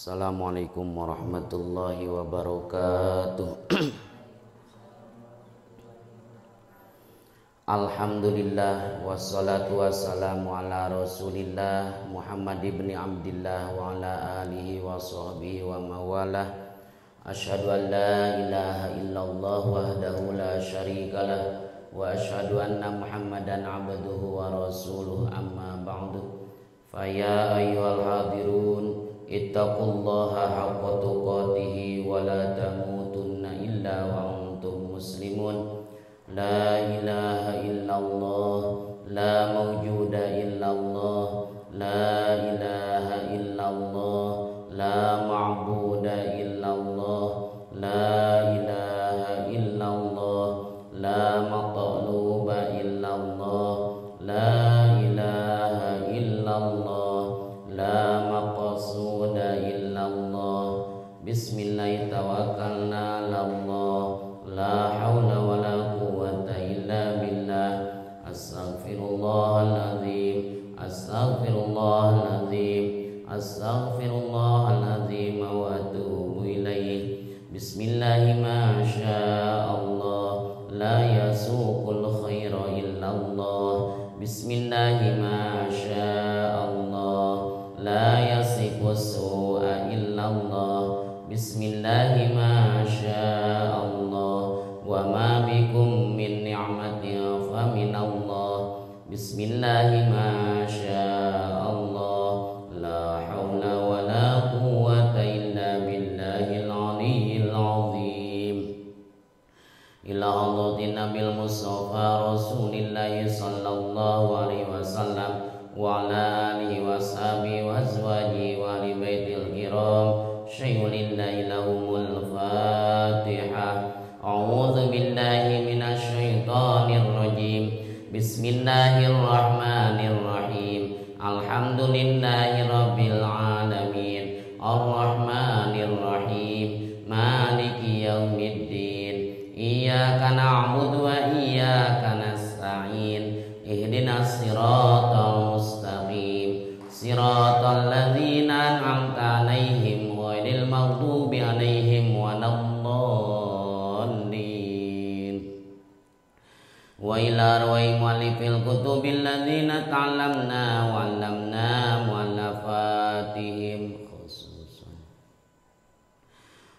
Assalamualaikum warahmatullahi wabarakatuh. Alhamdulillah wassalatu wassalamu ala Rasulillah Muhammad ibn Abdillah wa ala alihi wa sahbihi wa mawalah. Asyhadu an la ilaha illallah wahdahu la syarikalah wa asyhadu anna Muhammadan abduhu wa rasuluh, amma ba'du. Faya ayyuhal hadirun ittaqullaha haqqa tuqatih wa la tamutunna illa wa antum muslimun. La ilaha illallah, la mawjuda illallah, la ilaha illallah, la ma'buda illallah, la ilaha illallah, la matluba illallah, la ilaha illallah, la maqsuda illallah. Bismillah tawakkalna 'alallah, la haula wala quwwata illa billah. Astaghfirullahaladzim, astaghfirullahaladzim, astaghfirullahaladzim wa atubu ilaih. Bismillahi ma sya'allah, la yasuqul khaira illallah. Bismillahi ma sya'allah, la yasiqus su'a illallah. Bismillahi ma sya'allah, wa ma bikum min ni'matin fa minallah. Bismillahi ma sya'allah, la hawla wa la quwwata illa billahil aliyyil azim. Ila hadratin nabil mustafa rasulillahi sallallahu alaihi wasallam wa ala alihi wa sahbihi wa azwajihi wa ali baitil kiram. Syai'ulillahi lahumul fatihah. A'udzu billahi minasy syaithanir rajim. Bismillahirrahmanirrahim. Alhamdulillahi rabbil alamin. Arrahmanir rahim. Maliki yaumiddin. Iyyaka na'budu wa iyyaka nasta'in. Ihdinas siratal mustaqim. Siratal ladzina an'amta 'alaihim ghairil maghdubi 'alaihim waladdallin. Wa ila arwai mu'allifil kutubil ladzina ta'allamna wa 'allamna mu'allafatihim khususan.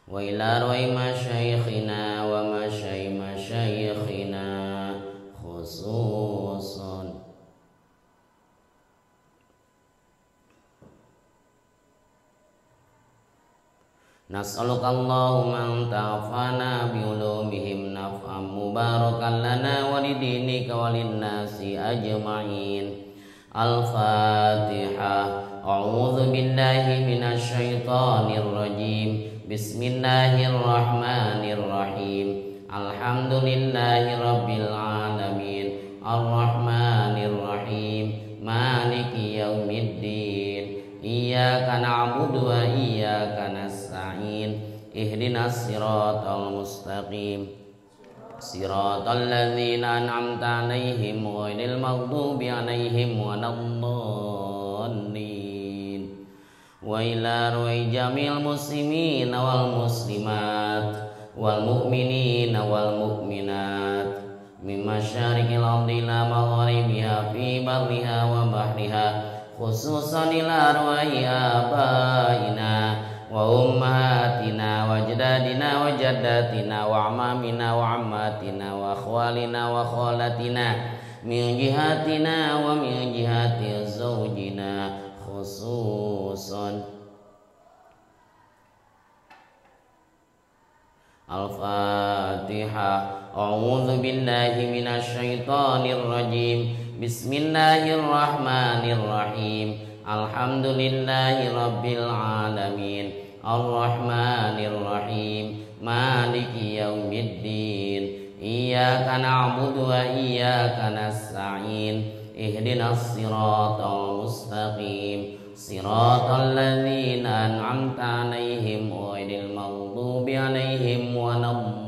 Wa ila arwai masyayikhina wa masyayikhina khususan. Nas'aluka Allahumma ta'afana bi'ulumihim naf'am mubarakan lana wa lidinika wa linnasi ajma'in. Al-Fatihah. A'udzu billahi minasy syaithanir rajim. Bismillahirrahmanirrahim. Alhamdulillahi rabbil alamin. Ar-Rahmanir Rahim. Maliki yaumiddin. Iyyaka na'budu wa iyyaka nasta'in. Ihdinas siratal mustaqim. Siratal ladzina an'amta 'alaihim ghairil maghdubi 'alaihim waladdallin. Wa ila ru'i jamil muslimin wal muslimat wal mu'minin wal mu'minat min masyariqil ardi ila magharibiha fi barriha wa bahriha. Khususan ila arwahi abaina wa ummahatina wa ajdadina wa jaddatina wa amamina wa ammatina wa akhwalina wa khalatina min jihatina wa min jihati zawjina khususan. Al-Fatihah. A'udzu billahi minasy syaithanir rajim. Bismillahirrahmanirrahim. Alhamdulillahi rabbil alamin. Ar-Rahmanir Rahim. Maliki yaumiddin. Iyyaka na'budu wa iyyaka nasta'in. Ihdinas siratal mustaqim. Siratal ladzina an'amta 'alaihim ghairil maghdubi 'alaihim waladdallin.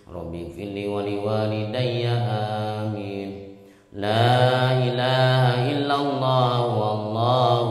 Rabbi fili wa liwalidayya amin. La ilaha illallah wallahu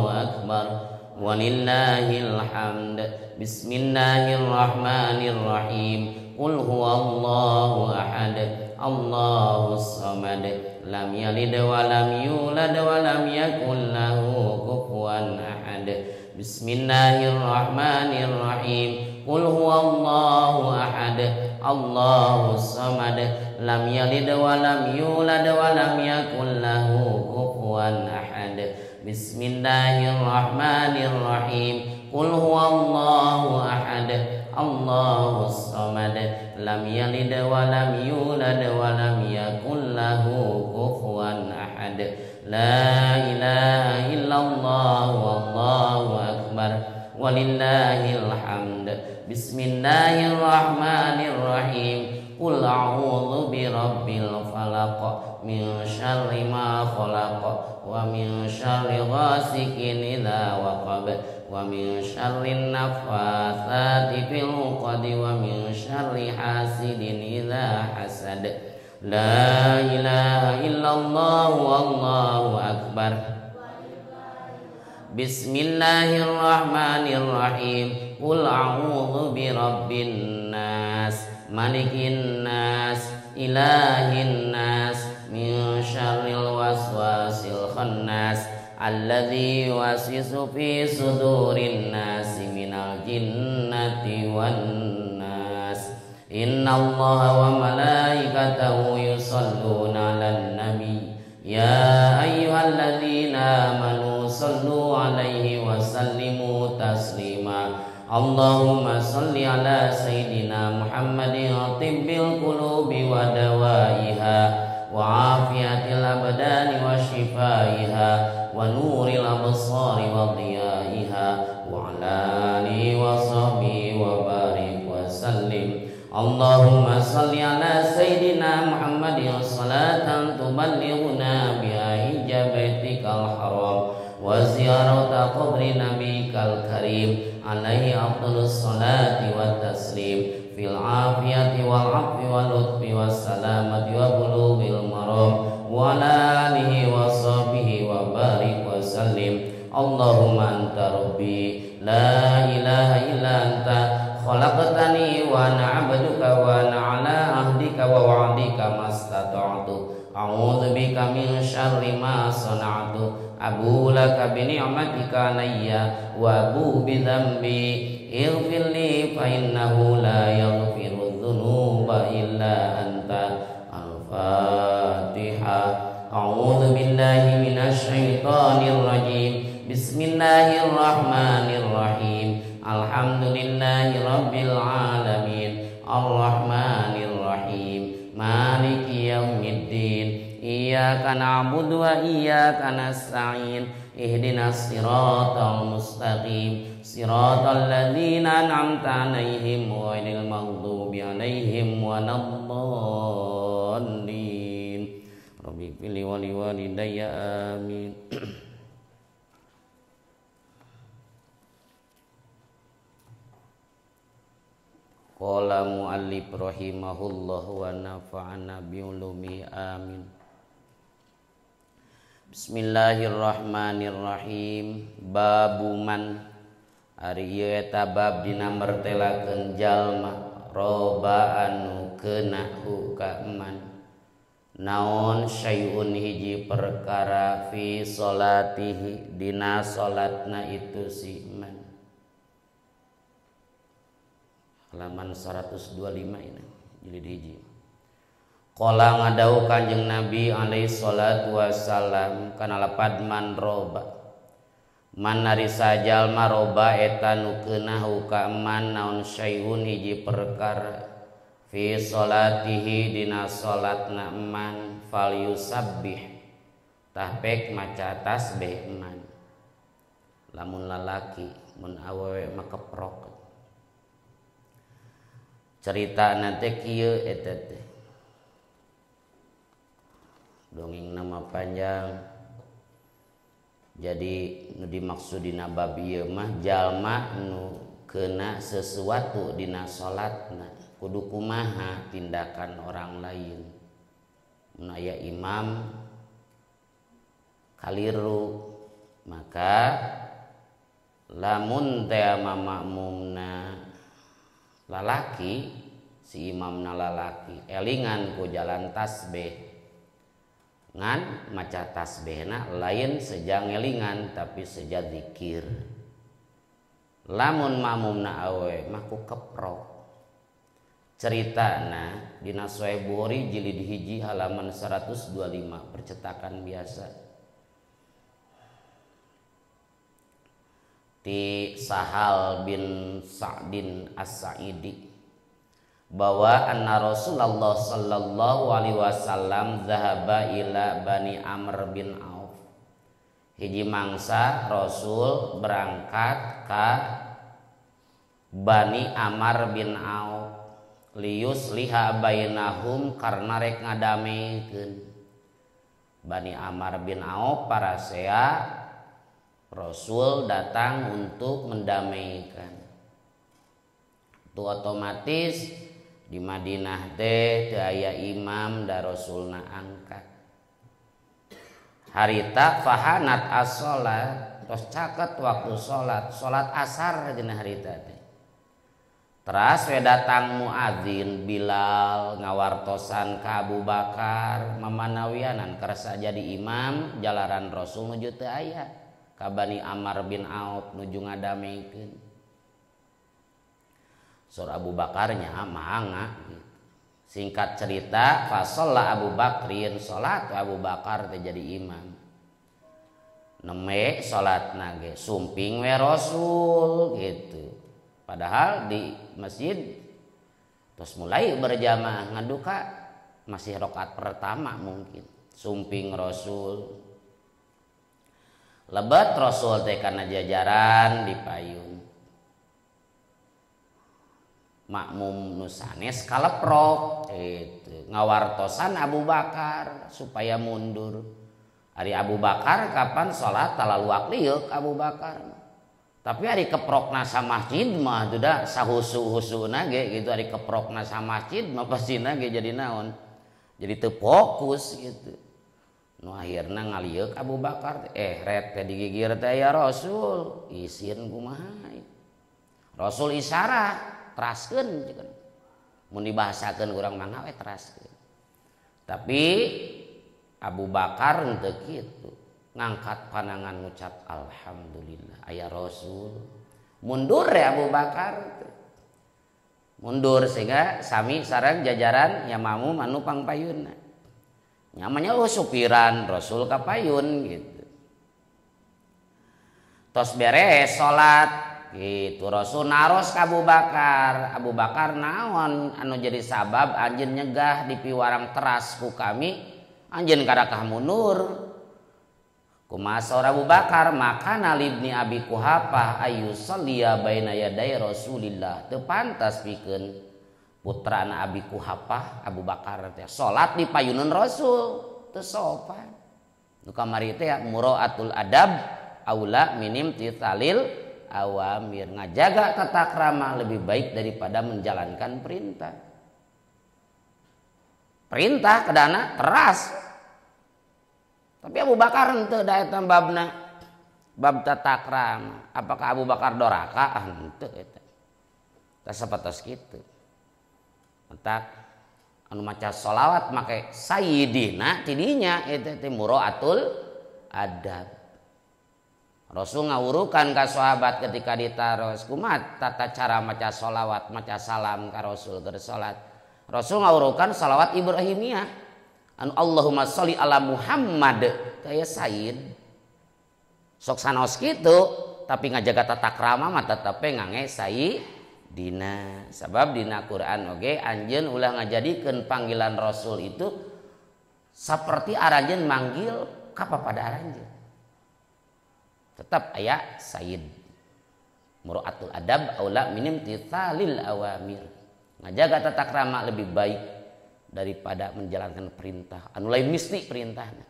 walillahil hamd. Bismillahirrahmanirrahim. Qul huwallahu ahad, Allahus samad, lam yalid wa lam yulad wa lam yakul lahu kufuwan ahad. Bismillahirrahmanirrahim. Qul huwallahu ahad, Allahus samad, lam yalid wa lam yulad wa lam yakul lahu kufuwan ahad. Bismillahirrahmanirrahim. Qul huwallahu ahad, Allahus samad, lam yalid wa lam yulad wa lam yakul lahu kufuwan ahad. La ilaha illallah wallahu akbar walillahil hamd. Bismillahirrahmanirrahim. Qul a'udzu birabbil falaq min syarri ma khalaq wa min syarri ghasikin idza waqab wa min syarri naffatsati fil 'uqad wa min syarri hasidin idza hasad. La ilaha illallah wallahu akbar. Bismillahirrahmanirrahim. Qul a'udzu birabbin nas malikin nas ilahin nas min syarril waswasil khannas alladzi yuwaswisu fi sudurin nasi minal jinnati wan nas. Innallaha wa malaikatahu yusholluna 'alan nabi ya ayyuhalladzina amanu shallu 'alaihi wa sallimu taslima. Allahumma salli ala sayyidina Muhammadin tibbil qulubi wa dawaiha wa afiyatil abdani wa shifaiha wa nuril absari wa dhiyaiha wa ala alihi wa sahbihi wa barik wa sallim. Allahumma salli ala sayyidina Muhammadin salatan tuballighuna biha hijabaitikal haram wa ziyarata qabri nabikal karim alaihi afdhalus salati wat taslim fil afiyati wal afwi wal lutfi was salamati wa bulughil maram wa ala alihi wa sahbihi wa barik wa sallim. Allahumma anta rabbi la ilaha illa anta khalaqtani wa ana 'abduka wa ana 'ala ahdika wa wa'dika mastata'tu a'udzu bika min syarri ma sana'tu abu laka bi ni'matika alayya wa abu bi dhanbi ighfir li fa innahu la yaghfiru dhunuba illa anta. Al-Fatihah. A'udzu billahi minasy syaithanir rajim. Bismillahirrahmanirrahim. Alhamdulillahi rabbil alamin arrahmanir rahim maliki yaumiddin. Iyyaka na'budu wa iyyaka nasta'in. Ihdinas siratal mustaqim. Siratal ladzina an'amta 'alaihim ghairil maghdubi 'alaihim waladdallin. Rabbi fili wa liwalidayya amin. Qala mu'allif rahimahullah wa nafa'ana bi ulumi amin. Bismillahirrahmanirrahim. Babu man ari ieu eta bab dina mertelakeun jalma roba anu keunahu ka man naon syai'un hiji perkara fi sholatihi dina salatna itu si man. Halaman 125 ini jilid hiji. Qala ngadau Kanjeng Nabi alaihi salatu wassalam kana lapad man roba. Man ari sajalma roba eta nu keunahu ka man naon syai'un hiji perkara fi sholatihi dina salatna man fal yusabbih tahpek maca tasbih man. Lamun lalaki mun awewe makeprok. Cerita nanti kieu eta teh. Dongeng nama panjang. Jadi nu dimaksudina bab ieu mah jalma nu keuna sesuatu dina salatna kudu kumaha tindakan orang lain. Mun aya imam kaliru maka lamun teh makmumna lalaki si imamna lalaki elingan ku jalan tasbih ngan maca tasbihna lain seja ngelingan tapi seja zikir. Lamun makmumna awe mah ku keprok. Ceritana dina Sahih Bukhari jilid hiji halaman 125 percetakan biasa. Ti Sahal bin Sa'din As-Sa'idi bahwa anna Rasulullah sallallahu alaihi wasallam zahaba ila Bani Amr bin Auf. Hiji mangsa Rasul berangkat ka Bani Amr bin Auf lius liha bainahum karena rek ngadamekeun. Bani Amr bin Auf parasea Rasul datang untuk mendamaikan. Itu otomatis di Madinah teh teu aya imam da Rasulna angkat. Harita fahanat as-salat tos caket waktu salat asar dina harita teh. Teras we datang muadzin Bilal ngawartosan ka Abu Bakar mamanawianan kersa jadi imam jalaran Rasul nuju teu aya ka Bani Amr bin Auf nuju ngadamekeun. Sur Abu Bakarnya mangga gitu. Singkat cerita fasalla Abu Bakrin salat Abu Bakar teh jadi imam. Neme salatna ge sumping we Rasul gitu. Padahal di masjid terus mulai berjamaah ngaduka masih rakaat pertama mungkin sumping Rasul. Lebat Rasul teh kana jajaran di payun. Makmum nusanes kaleprok itu ngawartosan Abu Bakar supaya mundur. Ari Abu Bakar kapan salat talalu akliuk Abu Bakar. Tapi ari keprokna sa masjid mah duda sahusu-husuna ge gitu ari keprokna sa masjid mah pastina ge jadi naon? Jadi teu fokus gitu. Nu akhirna ngalieuk Abu Bakar ret teh digigir teh ya Rasul, isin kumaha? Rasul isyarat teraskeun jeung mun dibahasakeun urang mangga we teraskeun. Tapi Abu Bakar henteu kitu, ngangkat pandangan ngucap alhamdulillah aya Rasul. Mundur ya Abu Bakar. Mundur sehingga sami sareng jajaran nya makmum anu pangpayunna. Nyamanya supiran Rasul ka payun gitu. Tos beres salat gitu Rasul naros ka Abu Bakar. Abu Bakar naon anu jadi sabab anjeun nyegah di piwarang teras ku kami anjeun kadakah mundur. Kumaha saur Abu Bakar maka nalibni Abi Kuhafah ayyusalliya baina yaday Rasulillah teu pantas pikeun putrana Abi Kuhafah Abu Bakar teh salat di payunan Rasul teu sopan. Nu kamari teh muraatul adab aula minim titalil awamir. Ngajaga tata krama lebih baik daripada menjalankan perintah. Perintah kedana keras. Tapi Abu Bakar henteu da eta babna. Bab tata krama. Apakah Abu Bakar doraka? Henteu eta. Tah sapatos kitu. Entak anu maca sholawat make sayyidina tidinya eta teh muraatul adab. Rasul ngawurukan ka sahabat ketika ditaros kumaha tata cara maca sholawat maca salam ka Rasul keur salat. Rasul ngawurukan sholawat Ibrahimiyah anu Allahumma sholli ala Muhammad kaya sayyid. Sok sanos kitu tapi ngajaga tata krama mah tetep ngangge sayyidina. Sabab dina Quran oge anjeun ulah ngajadikeun panggilan Rasul itu seperti aranjeun manggil ka papada aranjeun. Tetap aya sayyid. Muraatul adab aula minim tithalil awamir. Ngajaga tata krama lebih baik daripada menjalankan perintah anu lain mesti perintahna.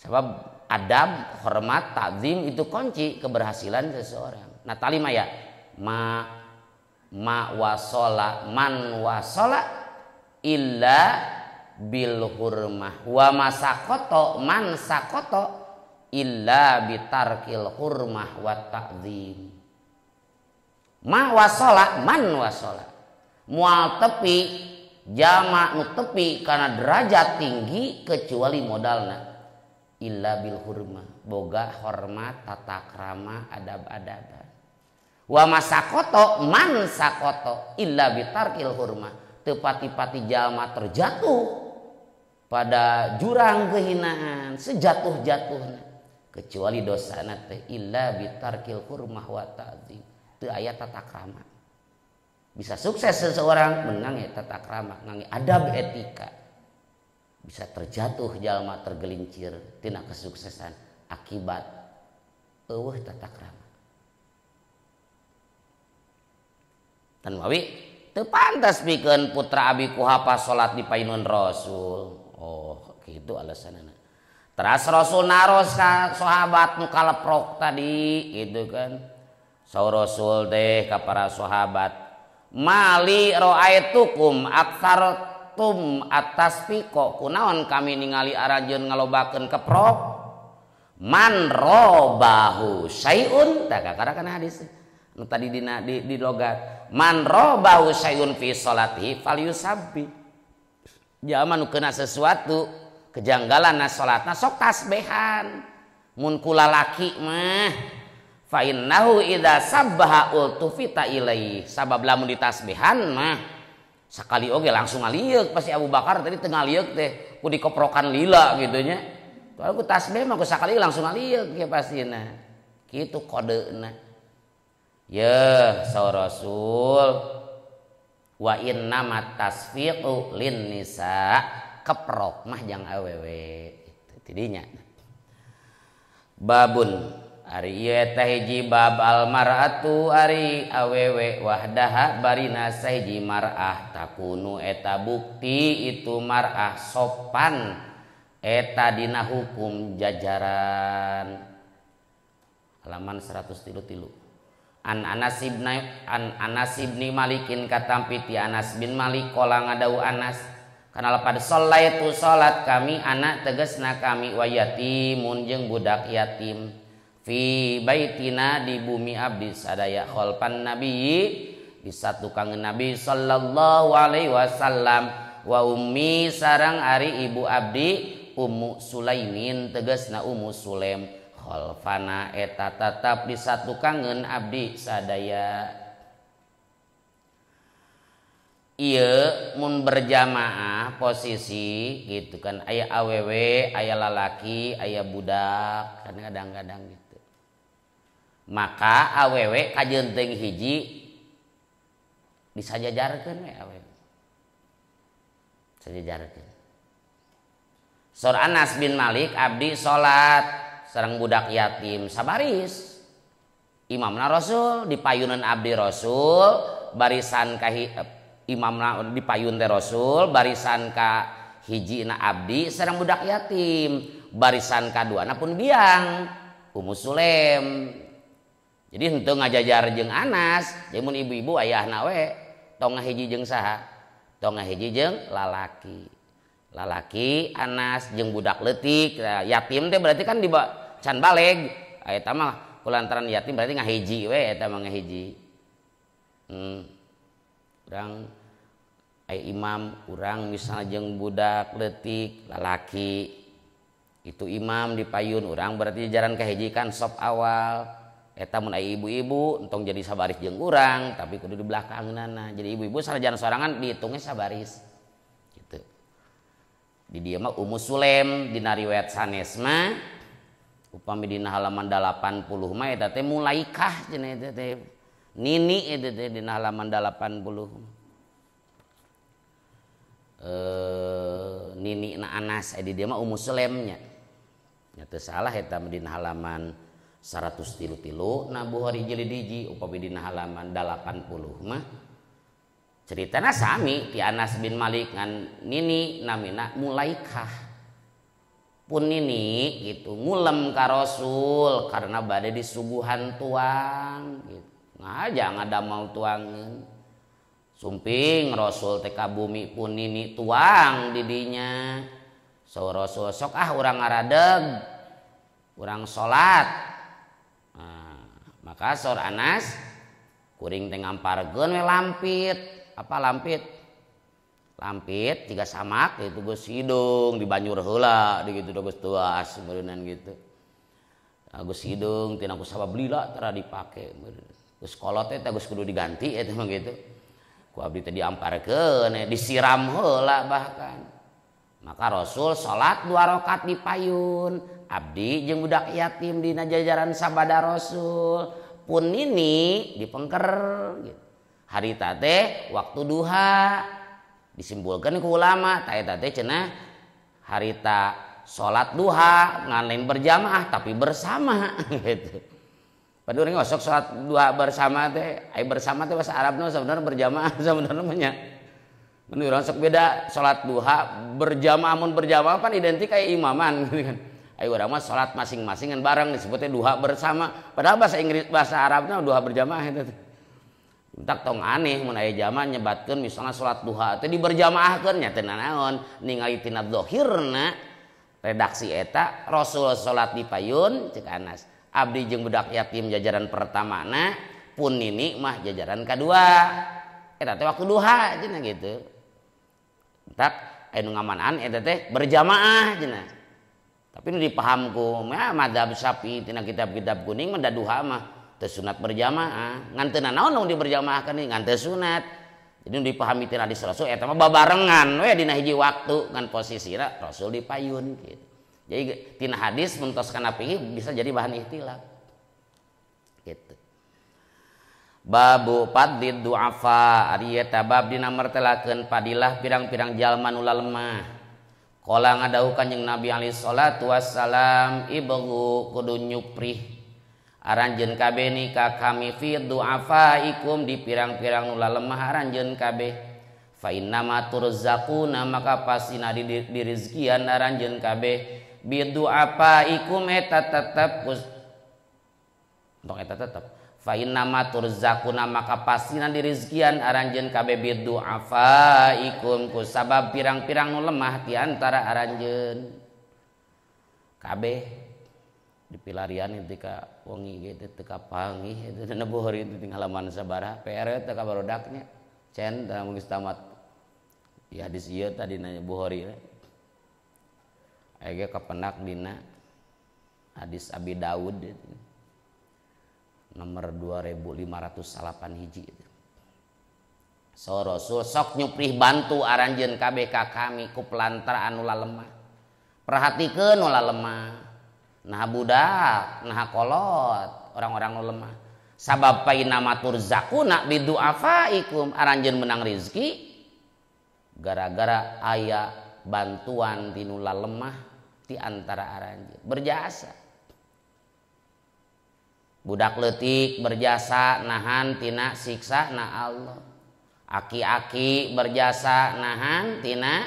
Sebab adab, hormat, takzim itu kunci keberhasilan seseorang. Nah talima ya ma wasola man wasola illa bil hurmah wa masakoto man sakoto illa bitarkil hurmah wa ta'zim. Ma wasala man wasala. Mual tepi jama nu tepi karena derajat tinggi kecuali modalna illa bil hurmah boga hormat tata krama adab-adaban. Wa masakoto man sakoto illa bitarkil hurmah teu pati-pati jalma terjatuh pada jurang kehinaan sejatuh-jatuhna kecuali dosana teh illa bitarkil hurmah wa ta'zim teu aya tata krama. Bisa sukses seseorang mengangi tata krama, mengangi adab etika. Bisa terjatuh jalma tergelincir tina kesuksesan akibat eueuh tata krama. Tan mawi teu pantas pikeun putra abi kuhapa salat di payunan Rasul. Oh, kitu alasanna. Teras Rasul naros ka sahabat nu kaleprok tadi gitu kan. Saur Rasul teh ka para sahabat mali roaitukum aktsartum atas piko kunaon kami ningali arajeun ngalobakeun keprok man robahu syai'un tah kakarakan hadis nu tadi di logat man robahu syai'un fi sholatihi falyusabbi jalma nu keuna sesuatu kejanggalan na salatna sok tasbihan mun kula laki mah fa innahu idza sabbaha ultufita ilaihi sabab lamun ditasbihan mah sakali oge langsung ngalieuh pasti Abu Bakar tadi teu ngalieuh teh ku dikoprokan lila gitu nya kalau ku tasbih mah ku sakali langsung ngalieuh ge pastina kitu kodeuna ya saur Rasul wa innamat tasfiqu lin nisa keprok mah jang awewe tidinya babun ari ieu teh hiji bab al mar'atu ari awewe wahdaha barina sahiji mar'ah takunu eta bukti itu mar'ah sopan eta dina hukum jajaran halaman 133 an Anas ibni Malikin katampi ti Anas bin Malik qala ngadau Anas kana lapad shallaitu salat kami anak tegasna kami wa yatimun jeung budak yatim fi baitina di bumi abdi sadaya khalpan nabi di satu kangen nabi sallallahu alaihi wasallam wa ummi sarang ari ibu abdi ummu sulaimin tegasna ummu sulaim khalfana eta tetap di satu kangen abdi sadaya ieu mun berjamaah posisi gitu kan aya awewe aya lalaki aya budak kan kadang-kadang gitu maka awewe kajenting hiji disajajarkeun we awewe sajajarkeun Sur Anas bin Malik abdi salat sareng budak yatim sabaris imamna Rasul di payunan abdi Rasul barisan ka imamna di payun teh Rasul barisan ka hijina abdi sareng budak yatim barisan kaduana pun biang Ummu Sulaim. Jadi henteu ngajajar jeung Anas, jeung mun ibu-ibu ayahna we tong ngahiji jeung saha? Tong ngahiji jeung lalaki. Lalaki Anas jeung budak leutik. Yatim teh berarti kan di can baleg. Eta mah kulantaran yatim berarti ngahiji we eta mah ngahiji. Urang aya imam, urang misalnya jeung budak leutik lalaki. Itu imam di payun urang berarti jaran kahiji kan sop awal. Eta mun aya ibu-ibu entong jadi sabaris jeung urang tapi kudu di belakangeunana. Jadi ibu-ibu sanajan sorangan dihitungnya sabaris. Gitu. Di dieu mah Ummu Sulaim dina riwayat sanes mah upami dina halaman 80 mah eta teh mulaikah cenah eta teh. Nini eta teh dina halaman 80. Nini na Anas di dieu mah Ummu Sulaim nya. Nya teu salah eta dina halaman 133 na Bukhari jilid hiji upami dina halaman 80 mah ceritana sami ti Anas bin Malik ngan nini namina Mulaikah pun nini gitu ngulem ka Rasul karena bade disuguhan tuang gitu ngaja ngadamel tuangeun sumping Rasul teh ka bumi pun nini tuang di dinya so Rasul sok urang ngaradeg urang salat. Nah, maka saur Anas kuring teh ngamparkeun we lampit. Apa lampit? Lampit tiga samak itu geus hidung di banjur heula dikitu geus tuas beureunan gitu. Geus hidung tina ku sabab lila tara dipake. Geus kolot teh geus kudu diganti eta mah gitu. Ku abdi teh diamparkeun disiram heula bahkan. Maka Rasul salat 2 rakaat di payun. Abdi jeung budak yatim dina jajaran sabada Rasul. Pun ini dipengker gitu. Harita teh waktu duha. Disimpulkeun ku ulama ta eta teh cenah harita salat duha ngan lain berjamaah tapi bersama gitu. Padahal urang sok salat duha bersama teh, ai bersama teh bahasa Arabna sebenarnya berjamaah sebenarnya mah nya. Mun urang sok beda salat duha berjamaah mun berjamaah pan identik kayak imaman gitu kan. Ai urang mah salat masing-masing kan bareng disebutnya duha bersama. Padahal bahasa Inggris bahasa Arabna duha berjamaah eta teh. Tak tong aneh mun aya zaman nyebatkeun misalnya salat duha teh diberjamaahkeun nya teu naon ningali tina zahirna redaksi eta Rasul salat di payun cek Anas. Abdi jeung budak yatim jajaran pertamana pun nini mah jajaran kadua. Eta teh waktu duha cenah gitu. Tak anu ngamanaan eta teh berjamaah cenah. Tapi nu dipahamku mah madzhab Syafi'i tina kitab-kitab kuning mah da duha mah teu sunat berjamaah. Ngan teu naon nu diberjamaahkeun ngan teu sunat. Jadi nu dipahami tina hadis Rasul eta mah babarengan we dina hiji waktu ngan posisina Rasul di payun gitu. Jadi tina hadis muntos kana fikih bisa jadi bahan ihtilaf. Gitu. Babu fadlid du'afa ari eta bab dina martelakeun padilah pirang-pirang jalma nu lemah. Qala ngadawuh Kanjeng Nabi alaihi salatu wassalam ibghu kudu nyuprih aranjeun kabeh ni ka kami fi du'afaikum di pirang-pirang nu lemah aranjeun kabeh. Fa innama turzaquna maka pasina dirizkian aranjeun kabeh. Bidu apa ikum eta tetep untuk eta tetep fa inna ma turzaquna maka pastina dirizkian aranjeun kabeh bidu apa ikum ku sabab pirang-pirang nu lemah ti antara aranjeun kabeh dipilarian itu ka wengi gitu teu ka pangih itu dina buhur itu tinggal halaman sabaraha PR teh ka barodaknya cen da geus tamat di hadis ieu tadi nanya Bukhari aya kepenak dina hadis Abi Daud nomor 2508 hiji itu. So Rasul sok nyuprih bantu aranjeun kabeh ka kami ku pelantar anu lemah. Perhatikeun nu lemah. Nah budak, nah kolot, orang-orang nu lemah. Sabab paina matur zakuna bidu'afaikum aranjeun menang rezeki gara-gara aya bantuan tinu lemah di antara aranjeun berjasa. Budak leutik berjasa nahan tina siksa na Allah. Aki-aki berjasa nahan tina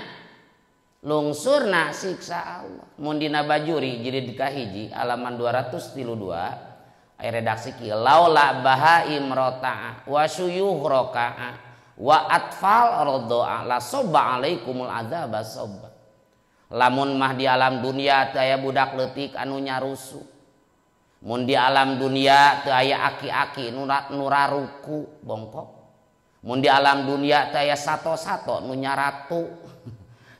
lungsurna siksa Allah. Mun dina Bajuri jilid kahiji halaman 232 aya redaksi kieu laula bahaim rota'a wa suyuh roka'a wa atfal rodo'a la sobba alaikumul adzaba sobba. Lamun mah di alam dunia teu aya budak leutik anu nyarusu. Mun di alam dunia teu aya aki-aki nu raruku bongkok. Mun di alam dunia teu aya sato-sato nu nyaratu.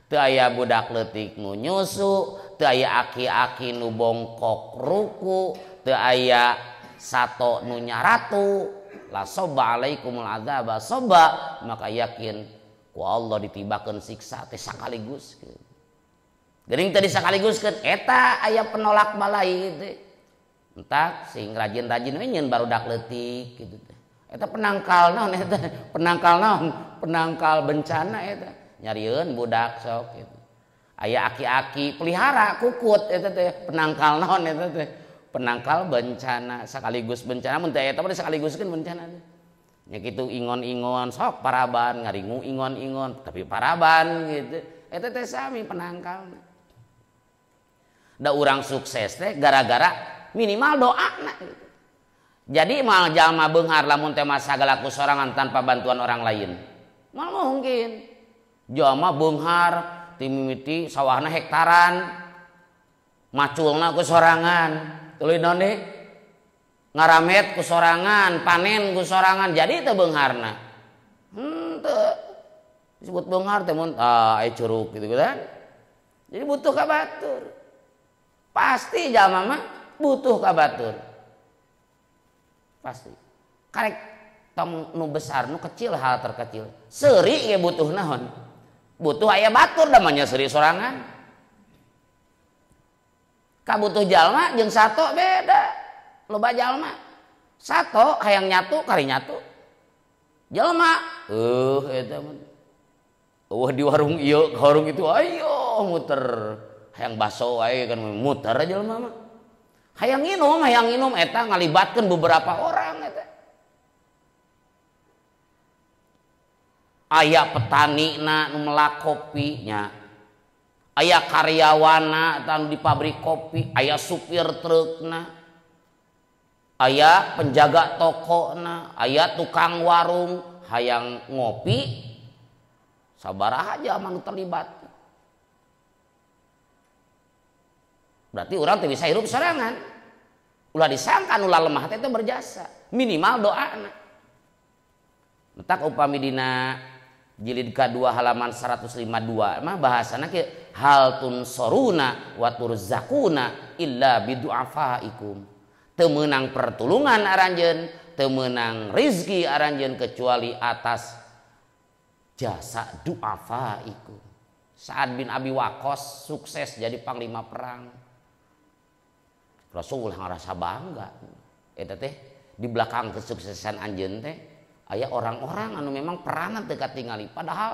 Teu aya budak leutik nu nyusu, teu aya aki-aki nu bongkok ruku, teu aya sato nu nyaratu. La sobba alaikumul adzaba sobba maka yakin ku Allah ditibakeun siksa teh sakaligus. Geuning tadi sakaliguskeun eta aya penolak balai teh. Entak sing rajin-rajin we nyeun barudak leutik kitu teh. Eta penangkal naon eta? Penangkal naon? Penangkal bencana eta. Nyarieun budak sok kitu. Aya aki-aki pelihara kukut eta teh penangkal naon eta teh? Penangkal bencana sakaligus bencana mun teh eta mah sakaliguskeun bencana teh. Nya kitu ingon-ingon sok paraban ngaringu ingon-ingon tapi paraban gitu. Eta teh sami penangkalna. Da urang sukses teh gara-gara minimal doana gitu. Jadi mal jalma beunghar lamun teh mah sagala kusorangan tanpa bantuan orang lain. Mal mungkin. Jalma beunghar ti mimiti sawahna hektaran. maculna ku sorangan tuluy naon deui ngaramet ku sorangan panen ku sorangan jadi teu beungharna teu disebut beunghar teh mun aya curug gitu kan jadi butuh ka batur pasti jalma mah butuh ka batur pasti karek tong nu besar nu kecil hal terkecil seuri ge butuh naon butuh aya batur namanya seuri sorangan kabutuh jalma jeung sato beda loba jalma sato hayang nyatu kari nyatu jalma eta mah di warung ieu warung itu ayo muter hayang baso wae kan muter jalma mah hayang nginum eta ngalibatkeun beberapa orang eta aya petani na nu melak kopi nya aya karyawana anu di pabrik kopi aya supir trukna aya penjaga tokona aya tukang warung hayang ngopi sabaraha aja manu terlibat berarti orang teu bisa hirup sorangan ulah disangkan ulah lemah teh berjasa minimal doana entak upami dina jilid kedua halaman 152 mah bahasana ke hal tunsoruna wa turzakuna illa bidu'afaikum teu meunang pertulungan aranjeun teu meunang rizki aranjeun kecuali atas jasa du'afaikum. Sa'ad bin Abi Waqqas sukses jadi panglima perang Rasulullah ngarasa bangga eta teh di belakang kesuksesan anjeun teh aya orang-orang anu memang peranan teu katingali padahal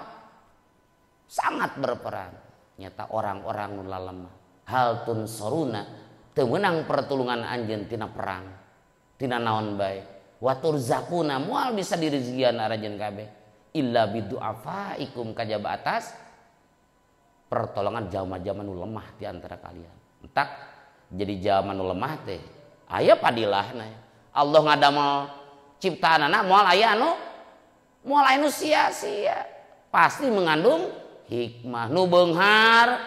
sangat berperan nyata orang-orang nu lemah hal tunsoruna teu meunang pertulungan anjeun tina perang tina naon bae wa turzakuna moal bisa dirizkian aranjeun kabeh illa bidu'afaikum kajaba atas pertolongan jalma-jalma nu lemah di antara kalian entak jadi jalma nu lemah teh aya padilahna Allah ngadamel ciptaanana moal aya anu sia-sia pasti mengandung hikmah nu beunghar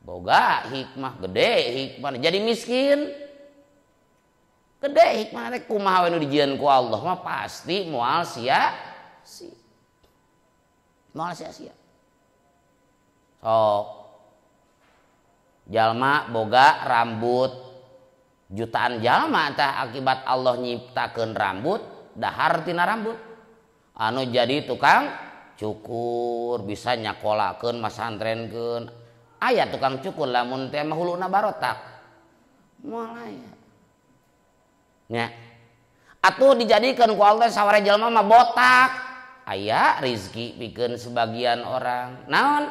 boga hikmah gede hikmah jadi miskin gede hikmah teh kumaha we nu dijieun ku Allah mah pasti moal sia-sia moal sia-sia sok jalma boga rambut jutaan jalma tah akibat Allah nyiptakeun rambut dahar tina rambut anu jadi tukang cukur bisa nyakolakeun masantrenkeun aya tukang cukur lamun teh mah huluna barotak moal aya nya atuh dijadikeun ku Allah saware jalma mah botak aya rezeki pikeun sebagian orang naon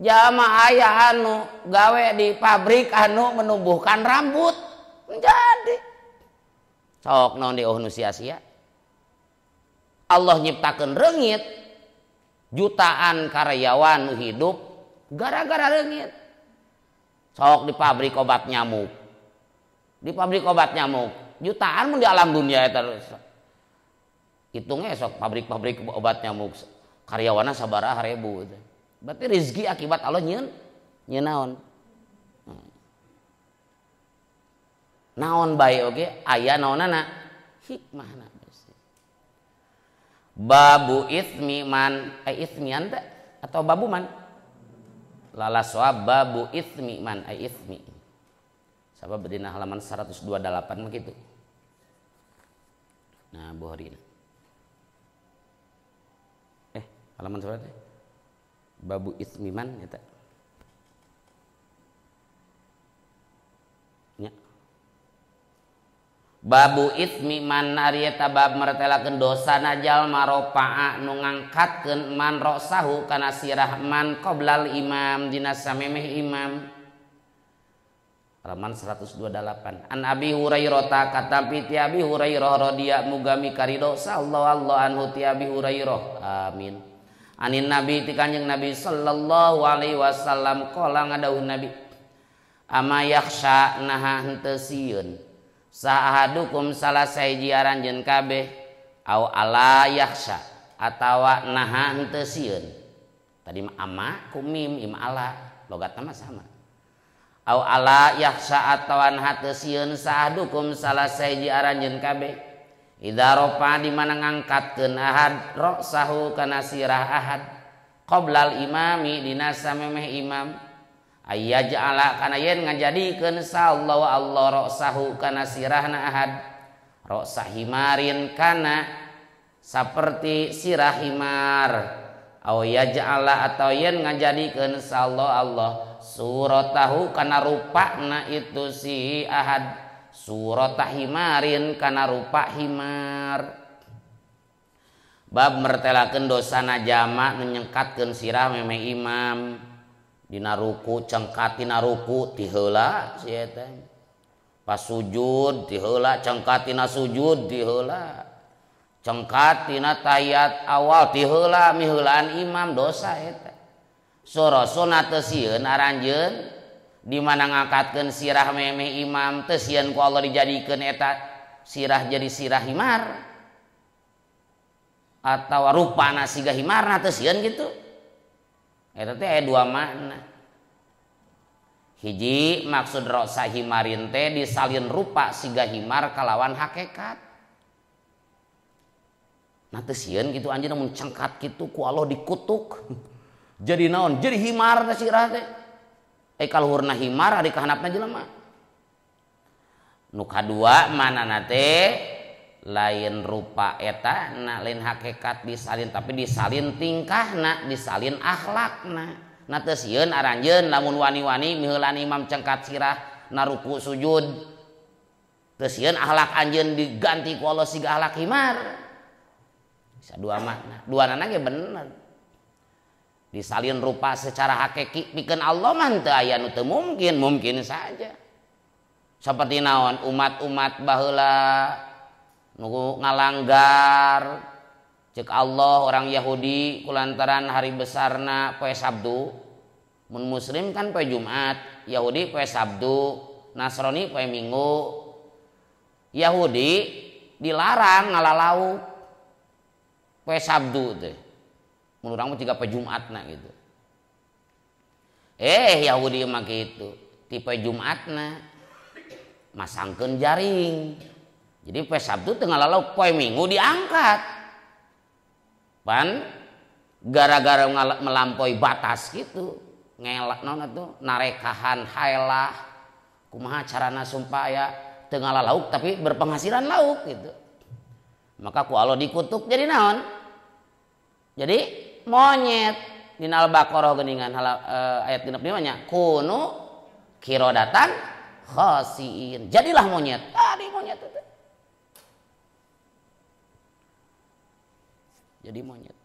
jalma aya anu gawe di pabrik anu menumbuhkan rambut jadi sok naon di nu sia-sia Allah nyiptakeun reungit jutaan karyawan nu hidup gara-gara reungit sok di pabrik obat nyamuk jutaan mun di alam dunia eta hitungnya sok pabrik obat nyamuk karyawanna sabaraha ribu berarti rezeki akibat Allah nyieun naon naon bae oge aya naonana hikmahna babu ismi man ismian teh atau babu man lala soab babu ismi man ismi sabab dina halaman 128 mah kitu nah Bukhari halaman berapa teh babu ismi man eta nya babu ismi man ari eta bab martelakeun dosana jalma ropa'a nu ngangkatkeun man rosahu kana sirah man qoblal imam dina samemeh imam halaman 128 an Abi Hurairah kata ti Abi Hurairah radhiyallahu mugami karido sallallahu anhu ti Abi Hurairah amin anin nabi ti kanjeng nabi sallallahu alaihi wasallam qala ngadawuh nabi ama yakhsha naha henteu sieun saahadukum salah sahiji aranjeun kabeh au ala yakhsha atawa naha henteu sieun tadi ama ku mim im ala logatna mah sama au ala yakhsha atawan hateu sieun sahadukum salah sahiji aranjeun kabeh idza rofa di mana ngangkatkeun ahad ra'sahu kana sirah ahad qoblal imami dina samemeh imam ayyaj'ala kana yen ngajadikeun sallallahu Allah ra'sahu kana sirahna ahad ra'sa himarin kana saperti sirah himar aw yaj'ala atau yen ngajadikeun sallallahu Allah suratahu kana rupana itu si ahad surata himarin kana rupa himar bab mertelakeun dosana jama nu nyengkatkeun sirah memeh imam dina ruku cengkat tina ruku ti heula si eta pas sujud ti heula cengkat tina sujud ti heula cengkat tina tahiyat awal ti heula miheulaan imam dosa eta sorosona teu sieun aranjeun di mana ngangkatkeun sirah memeh imam teu sieun ku Allah dijadikeun eta sirah jadi sirah himar atau rupana siga himarna teu sieun kitu eta teh aya dua makna hiji maksud ra'sa himarin teh disalin rupa siga himar kalawan hakikat nah teu sieun kitu anjeunna mun cengkat kitu ku Allah dikutuk jadi naon jadi himar teh sirah teh kaluhurna himar ari kahandapna jelema nu kadua manana teh lain rupa eta na lain hakikat disalin tapi disalin tingkahna disalin akhlakna na teu sieun aranjeun lamun wani-wani miheulaan imam cengkat sirah na ruku sujud teu sieun akhlak anjeun diganti ku Allah siga akhlak himar bisa dua makna duanana ge bener disalin rupa secara hakiki pikeun Allah mah teu aya nu teu mungkin saja seperti naon umat-umat baheula nu ngalanggar ceuk Allah orang Yahudi kulantaran hari besarna poe Sabtu mun muslim kan poe Jumat Yahudi poe Sabtu Nasrani poe Minggu Yahudi dilarang ngalalauk poe Sabtu teh mun urang mah jiga poe Jumatna gitu Yahudi mah kitu ti poe Jumatna masangkeun jaring jadi poe Sabtu teu ngalalauk poe Minggu diangkat pan gara-gara melampaui batas gitu ngelak naon atuh narekahan haelah kumaha carana supaya teu ngalalauk tapi berpenghasilan lauk gitu maka ku Allah dikutuk jadi naon jadi monyet dina Al-Baqarah geuningan ayat 65 nya kunu kirodatan khasiin jadilah monyet tadi monyet itu jadi monyet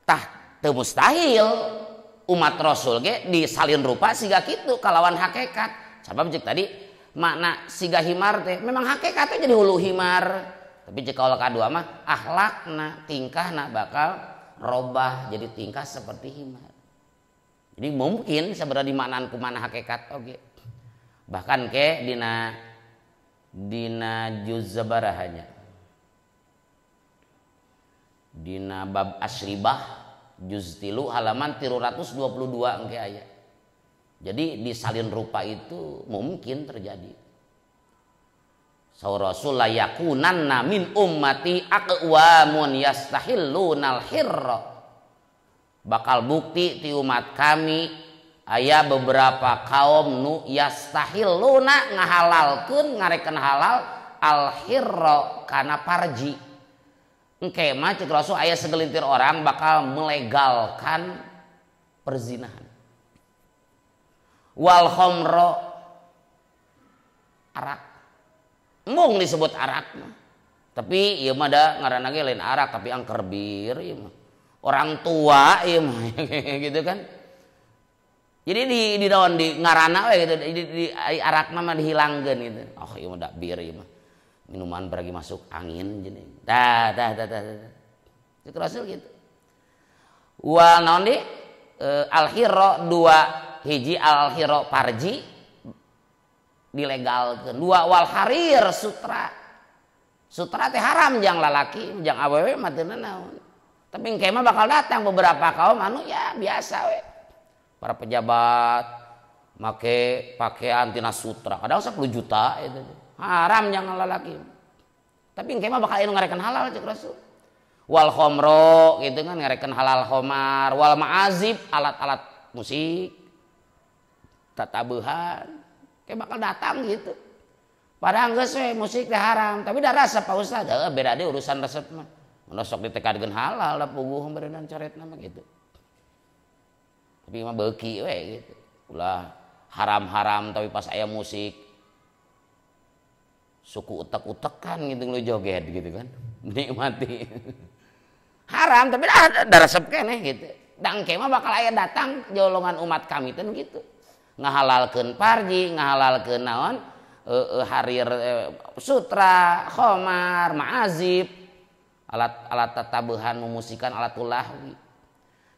tah teu mustahil umat Rasul ge disalin rupa siga kitu kalawan hakikat sabab cek tadi makna siga himar teh memang hakikatnya jadi hulu himar tapi jika Allah kadua mah akhlakna tingkahna bakal robah jadi tingkah seperti himar jadi mungkin sebenarnya dimaknaan kumana hakikat oge bahkan ke dina juz zabarahanya dina bab asribah juz 3 halaman 322 engke aya jadi disalin rupa itu mungkin terjadi saur Rasul la yakunanna min ummati aqwamun yastahillunal hirra bakal bukti ti umat kami aya beberapa kaum nu yastahilluna ngahalalkeun ngarekeun halal al hirra kana parji engke mah cek Rasul aya segelintir orang bakal melegalkan perzinahan wal khamra arak mung disebut arak mah tapi ieu mah da ngaranna ge lain arak tapi angker bir ieu mah orang tua ieu mah gitu kan jadi di daun di ngaranna we gitu di arak mah dihilangkeun gitu oh ieu mah da bir ieu mah minuman pergi masuk angin jadi itu Rasul gitu wa naon di al hirra dua hiji al hirra parji dilegalkeun dua wal harir sutra teh haram jang lalaki jang awewe mah teu naon tapi engke mah bakal datang beberapa kaum anu ya biasa we para pejabat make pakaian tina sutra kadang 10 juta itu haram jangan lalaki tapi engke mah bakal anu ngarekan halal cek Rasul wal khomro gitu kan ngarekan halal khomar wal ma'azib alat-alat musik tatabuhan kayak bakal datang gitu padahal geus we musik teh haram tapi da resep Pak Ustaz beda deh urusan resep mah mun sok ditekadkeun halal da puguh beunang coretna mah gitu tapi mah beuki we gitu ulah haram-haram tapi pas aya musik suku utek-utekan gitu lu joget gitu kan menikmati haram tapi da resep keneh gitu dan kemah bakal aya datang golongan umat kami teh gitu ngahalalkeun parji ngahalalkeun naon harir sutra khomar ma'azib alat tatabuhan memusikan alatul lahwi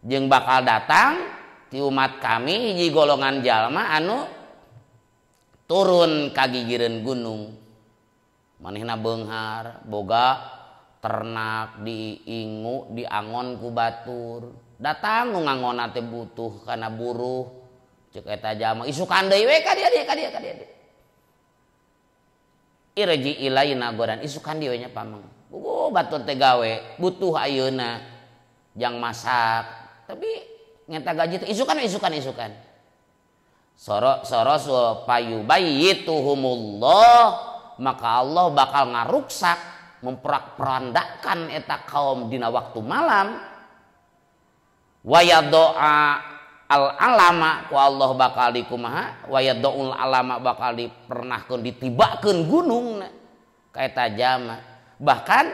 jeung bakal datang ti umat kami hiji golongan jalma anu turun ka gigireun gunung manehna beunghar boga ternak diingu diangon ku batur datang nu ngangonna teh butuh kana buruh ceuk eta jalma isukan deui we ka dia irji ilaina godan isukan dieu nya pamang batur teh gawe butuh ayeuna jang masak tapi ngeta gaji teh isukan soros payubayituhumullah maka Allah bakal ngaruksak memperak-perandakan eta kaum dina waktu malam wayadoa al alama ku Allah bakal dikumaha wayadoul alama bakal dipernahkeun ditibakeun gunung ka eta jama bahkan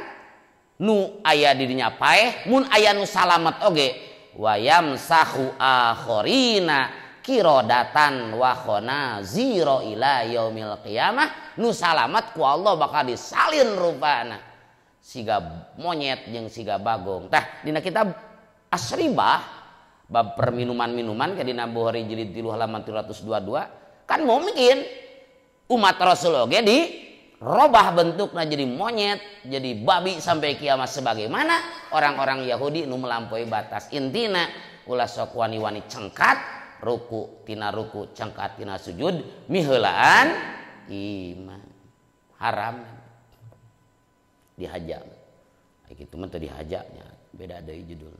nu aya di dinya paeh mun aya nu salamet oge wayam sahu akhorina kirodatan wa khonazira ila yaumil qiyamah nu salamet ku Allah bakal disalin rupana siga monyet jeung siga bagong tah dina kitab Asribah bab perminuman-minuman ke dina Bukhari jilid 3 halaman 322 kan mungkin umat Rasul oge di robah bentukna jadi monyet jadi babi sampai kiamat sebagaimana orang-orang Yahudi nu melampaui batas intina ulah sok wani-wani cengkat ruku tina ruku cengkat tina sujud miheulaan iman haram dihajar kitu mah teu dihajaknya beda deui judul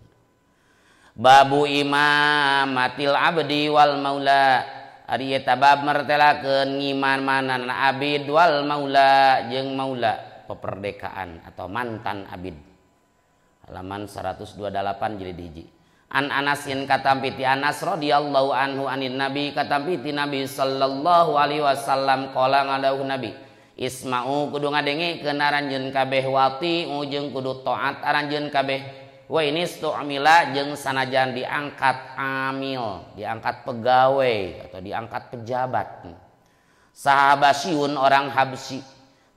babu imamatil abdi wal maula ari eta bab martelakeun ngimananan abid wal maula jeung maula peperdekaan atau mantan abid halaman 128 jilid hiji an Anasin katampi ti Anas radhiyallahu anhu anin nabi katampi ti nabi sallallahu alaihi wasallam qala ngadawuh nabi isma'u kudu ngadengikeun aranjeun kabeh wati jeung kudu taat aranjeun kabeh wa ini stu'mila jeung sanajan diangkat amil diangkat pegawai atau diangkat pejabat sahabasiun orang habsi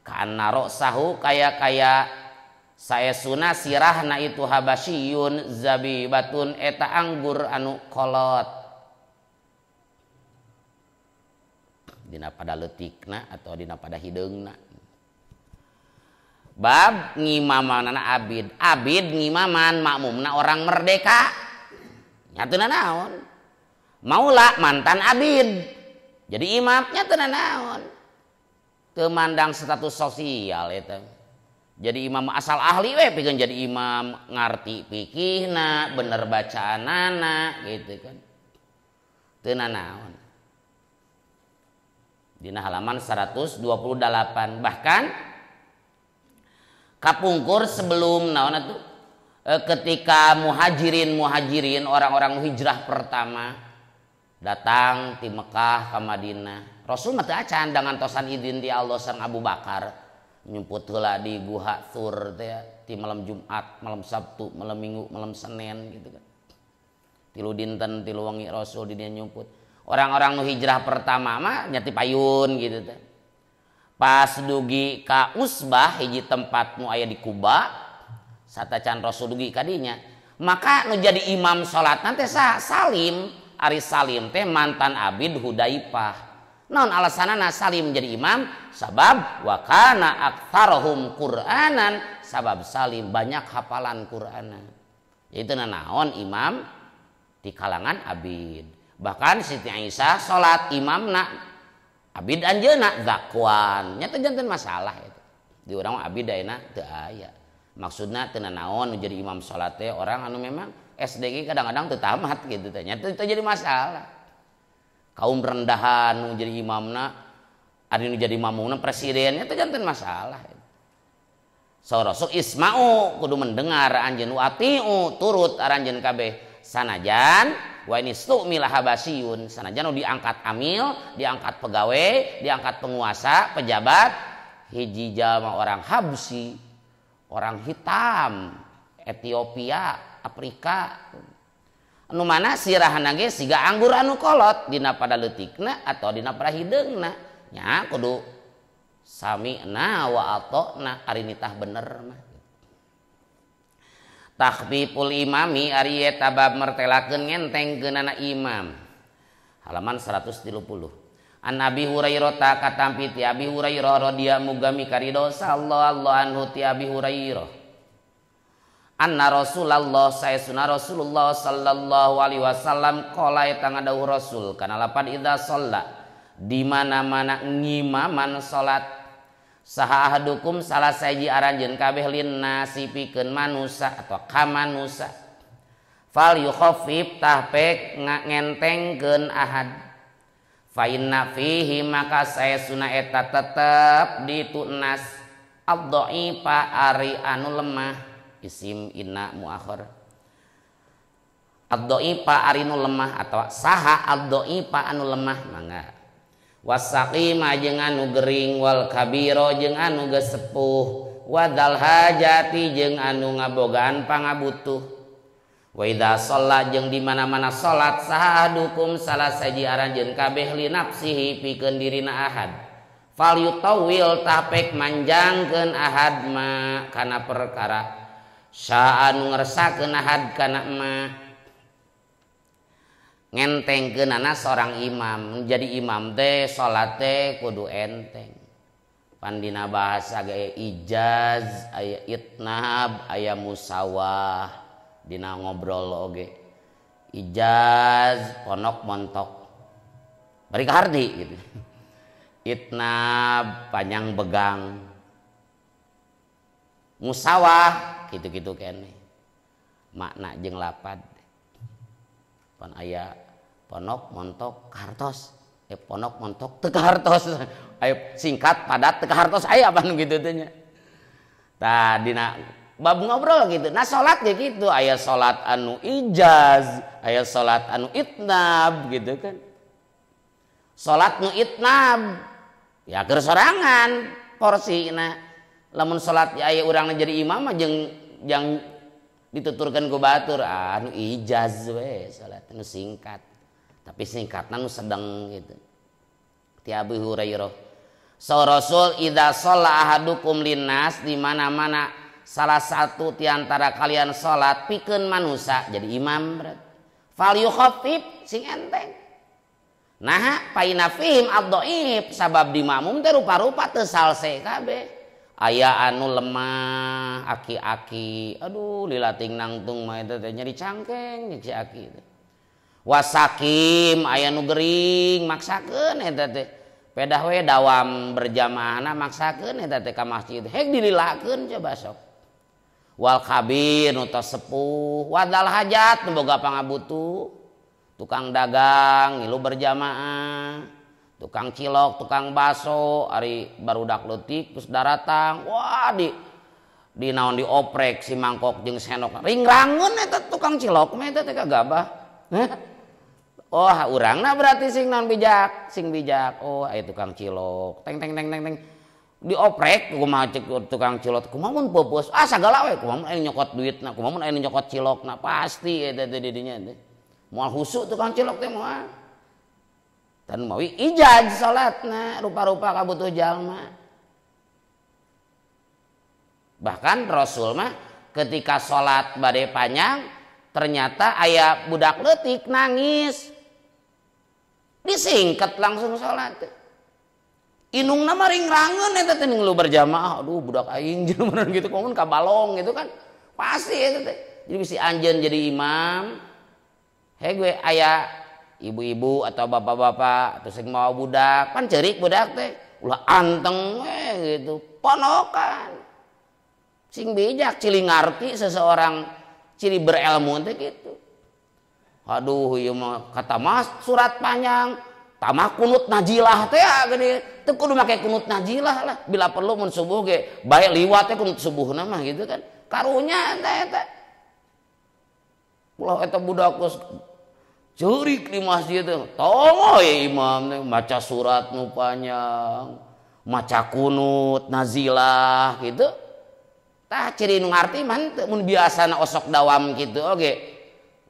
kana rosahu kaya saesuna sirahna itu habasiyun zabibatun eta anggur anu kolot dina pada leutikna atau dina pada hideungna bab ngimamanana abid ngimaman makmumna orang merdeka nyatuna naon maula mantan abid jadi imam nyatuna naon teu mandang status sosial eta jadi imam asal ahli we pikeun jadi imam ngarti fikihna bener bacaanana gitu kan teu naon dina halaman 128 bahkan kapungkur sebelum naon atuh ketika muhajirin orang-orang hijrah pertama datang di Mekah ke Madinah Rasul mah teu acan dangantosan izin ti Allah sang Abu Bakar nyumput heula di Guha Tsur teh ti malam Jumat malam Sabtu malam Minggu malam Senin gitu kan 3 dinten 3 wengi Rasul di dieu nyumput orang-orang nu hijrah pertama mah nya ti payun gitu teh pas dugi ka Usbah hiji tempat nu aya di Kuba satacan Rasul dugi ka dinya maka nu jadi imam salat teh Salim ari Salim teh mantan abid Hudaifah naon alasanana Salim jadi imam sabab wa kana aktsaruhum Qur'anan sabab Salim banyak hafalan Qur'anan itu naon imam di kalangan abid Bahkan Siti Aisyah salat imamna abid anjeunna zakwan nya teh janten masalah itu di urang abid ayeuna teu aya maksudna teu naon nu jadi imam salat teh orang anu memang SDG kadang-kadang teu tamat gitu teh nya teu jadi masalah kaum rendahan nu jadi imamna ari nu jadi mamungna presidennya teh janten masalah Sorosok isma'u kudu mendengar anjeun atiu turut aranjeun kabeh sanajan wa ini stu'mila habasiyun sanajan diangkat amil, diangkat pegawai, diangkat penguasa, pejabat hiji jalma orang Habsi, orang hitam, Ethiopia, Afrika. Anu mana sirahna ge siga anggur anu kolot dina pada leutikna atau dina pada hideungna. Nya kudu sami'na wa ata'na ari nitah bener mah. Takhfiful imami ari eta bab mertelakeun ngentengkeunana imam. Halaman 130. An Abi Hurairah ta katampi ti Abi Hurairah radhiyallahu mugami karido sallallahu anhu ti Abi Hurairah. Anna Rasulullah sayyidina Rasulullah sallallahu alaihi wasallam qala eta ngadawuh Rasul kana lapan idza shalla di mana-mana ngimaman salat saha ahadukum salah saji aranjeun kabeh linnasi pikeun manusa atau ka manusa fal yukhaffif tahpek ngentengkeun ahad fa inna fihi maka saesuna eta tetep ditunas ad-dhaifa ari anu lemah isim inna muakhir ad-dhaifa ari anu lemah atau saha ad-dhaifa anu lemah mangga wasaqima jeung anu gering wal kabiro jeung anu geus sepuh wadal hajati jeung anu ngabogaan pangabutuh wa idza shalla jeung di mana-mana salat sahadukum salah saji aranjeun kabeh li nafsihi pikeun dirina ahad fal yutawil tapek manjangkeun ahad ma kana perkara sa anu ngersakeun ahad kana ma ngentengkeunana seorang imam menjadi imam teh salat teh kudu enteng pandina bahasa ge ijaz aya itnab aya musawah dina ngobrol oge ijaz ponok montok bari hardi gitu itnab panjang begang musawah gitu-gitu kene makna jeung lapad pan aya ponok montok kartos ponok montok teu hartos aya singkat padat teu hartos aya apa nu kitu teh nya tah dina bab ngobrol gitu nah salat ge kitu aya salat anu ijaz aya salat anu itnab gitu kan salat nu itnab ya keur sorangan porsina lamun salat aya urang jadi imam mah jeung dituturkan ku batur anu ijaz we salat anu singkat tapi singkatna nu sedeng gitu ti Abu Hurairah sa Rasul idza shalla ahadukum linnas di mana-mana salah satu ti antara kalian salat pikeun manusia jadi imam berarti fal yukhaffif sing enteng nah paina fihim ad-dhaif sabab di makmum teh rupa-rupa teu salse kabeh aya anu lemah aki-aki aduh lilating nangtung mah eta teh nyeri cangkeng si aki teh wasakim aya nu gering maksakeun eta teh pedah we dawam berjamaahna maksakeun eta teh ka masjid hek dililakeun coba sok wal kabir nu tos sepuh wadal hajat nu boga pangabutuh tukang dagang ngilu berjamaah tukang cilok, tukang baso, ari barudak leutik terus daratang, wah di naon dioprek si mangkok jeung senok, ringrangeun eta tukang cilok mah eta teh kagabah. Oh, urangna berarti sing naon bijak, sing bijak. Oh, aya tukang cilok, teng dioprek kumaha cek tukang cilok, kumaha mun peupeus, sagala we kumaha mun aya nyokot duitna, kumaha mun aya nyokot cilokna, pasti eta teh di dinya teh. Moal husu tukang cilok teh moal. Dan mawi ijaz salatna rupa-rupa kabutuh jalma. Bahkan Rasul mah ketika salat bade panjang ternyata aya budak leutik nangis. Disingkat langsung salat. Inungna mah ringrangeun eta teh lu berjamaah. Aduh budak aing jeung gitu kumaha kabalong gitu kan. Pasti eta teh. Jadi bisi anjeun jadi imam. Hege aya ibu-ibu atau bapak-bapak atau sing mau budak pan ceurik budak teh ulah anteng gitu ponokan sing bijak cili ngarti seseorang ciri berilmu teh gitu. Aduh ieu mah kata mas surat panjang tamah kunut najilah teh gede teu kudu make kunut najilah lah bila perlu mun subuh ge bae liwat teh kunut subuhna mah gitu kan karunya eta ulah eta budak geus ceurik di masjid teh tongo ya imam teh maca surat nu panjang maca kunut nazilah gitu tah ciri nu ngarti mah teu mun biasana osok dawam gitu oge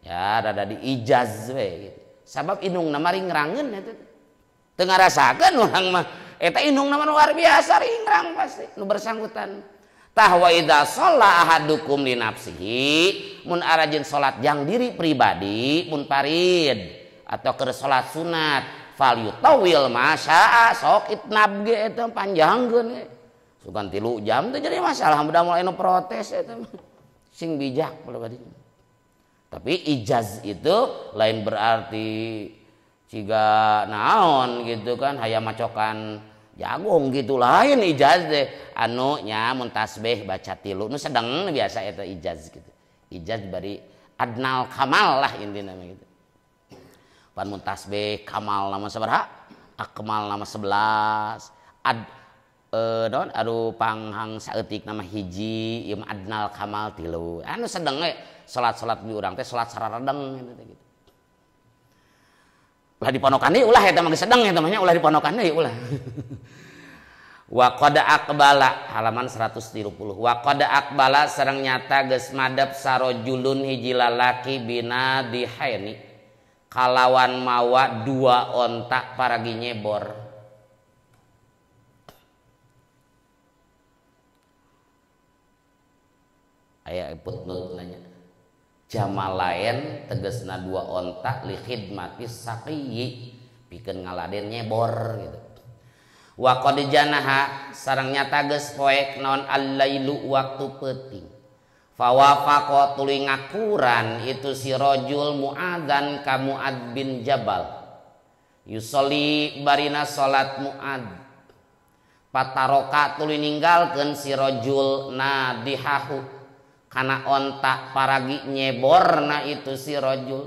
ya rada di ijaz we gitu sabab indungna mah ringrangeun eta teu ngarasakeun urang mah eta indungna mah luar biasa ringrang pasti nu bersangkutan tah wa idza shalla ahadukum li nafsihi mun arajin salat jang diri pribadi mun parid atau keur salat sunat fal yutawil masya'a sok itnab ge eta panjangkeun ge sugan 3 jam teh jadi masalah udah mulai nu protes eta sing bijak pribadi tapi ijaz itu lain berarti ciga naon gitu kan hayang macokan jagung gitu lain ijaz deh anu nya mun tasbih baca 3 nu sedeng biasa eta ijaz gitu ijaz bari adnal kamal lah intina mah gitu pan mun tasbih kamal nama sabaraha akmal nama 11 non aduh panghang saeutik nama hiji ieu mah adnal kamal 3 anu sedeng we salat-salat di urang teh salat sararedeng gitu ulah di ponokan deui ulah eta mah sedeng eta mah nya ulah di ponokan deui ulah wa qad aqbala halaman 130 wa qad aqbala sareng nyata geus madep sarojulun hiji lalaki bina dihaini kalawan mawa 2 onta paragi nyebor aya putnut nanya jamal lain tegasna 2 onta li khidmatis saqiyi pikeun ngaladen nyebor gitu wa qad janaha sareng nyata geus poek naon al-lailu waktu peuting fawafaqa tuluy ngakuran itu si rajul muadzan ka Muad bin Jabal yusolli barina salat Muad pataroka tuluy ninggalkeun si rajul nadihahu kana onta paragi nyeborna itu si rajul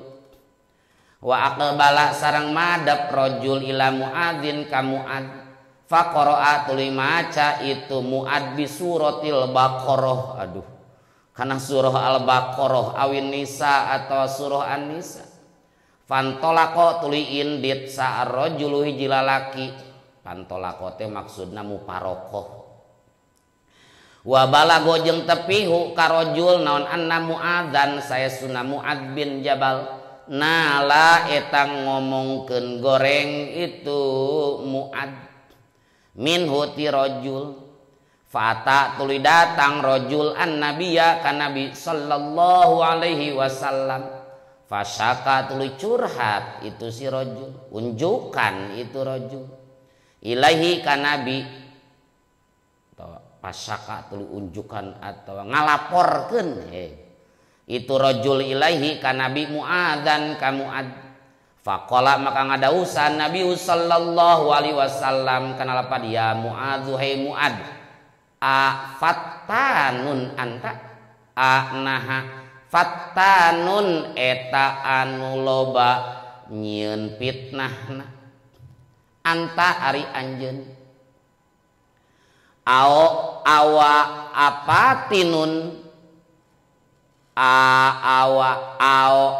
wa aqbala sareng madep rajul ila Muadzin ka Muad faqara'a tuluy maca itu Muad bi suratil baqarah aduh kana surah al-baqarah awin nisa atau surah an-nisa fantolako tuluy indit sa ar-rajulu hiji lalaki fantolako teh maksudna muparokoh wa balago jeung tepihu karojul naon anna Muadzan saya sunna Muad bin Jabal nala eta ngomongkeun goreng itu Muad minhu ti rajul fata tuluy datang rajul an nabiyya ka nabi sallallahu alaihi wasallam fasyaka tuluy curhat itu si rajul unjukan itu rajul ilahi ka nabi pasaka tuluy unjukan atau ngalaporkeun itu rajul ilaihi ka nabi Muadzan ka Muad faqala maka ngadausan nabi sallallahu alaihi wasallam kana lapad ya Muadzu hai Muad a fattanun anta naha fattanun eta anu loba nyieun fitnahna anta ari anjeun awa apatinun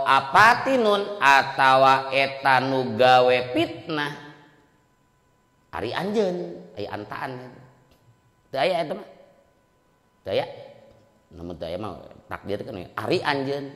apatinun atawa eta nu gawe fitnah ari anjeun aya antaan teu aya eta mah teu aya namun teu aya mah takdir kan ari anjeun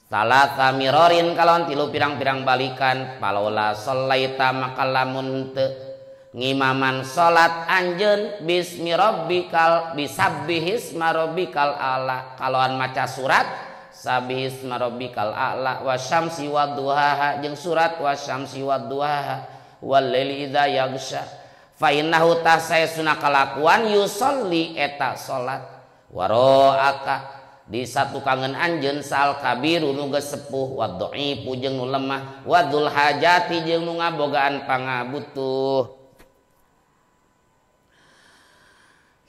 salasa mirorin kalon 3 pirang-pirang balikan palaula sallaita maka lamun teu ngimaman salat anjeun bismi rabbikal bisabbihisma rabbikal a'la kalawan maca surat sabbihisma rabbikal a'la wasyamsi wadduhaha jeung surat wasyamsi wadduhaha wal laili idza yaghsha fa innahu tasayasuna kalakuan yusolli eta salat waroaka di satu kangen anjeun sal kabiru nu geus sepuh wa dhaifu jeung nu lemah wa dzul hajati jeung nu ngabogaan pangabutuh.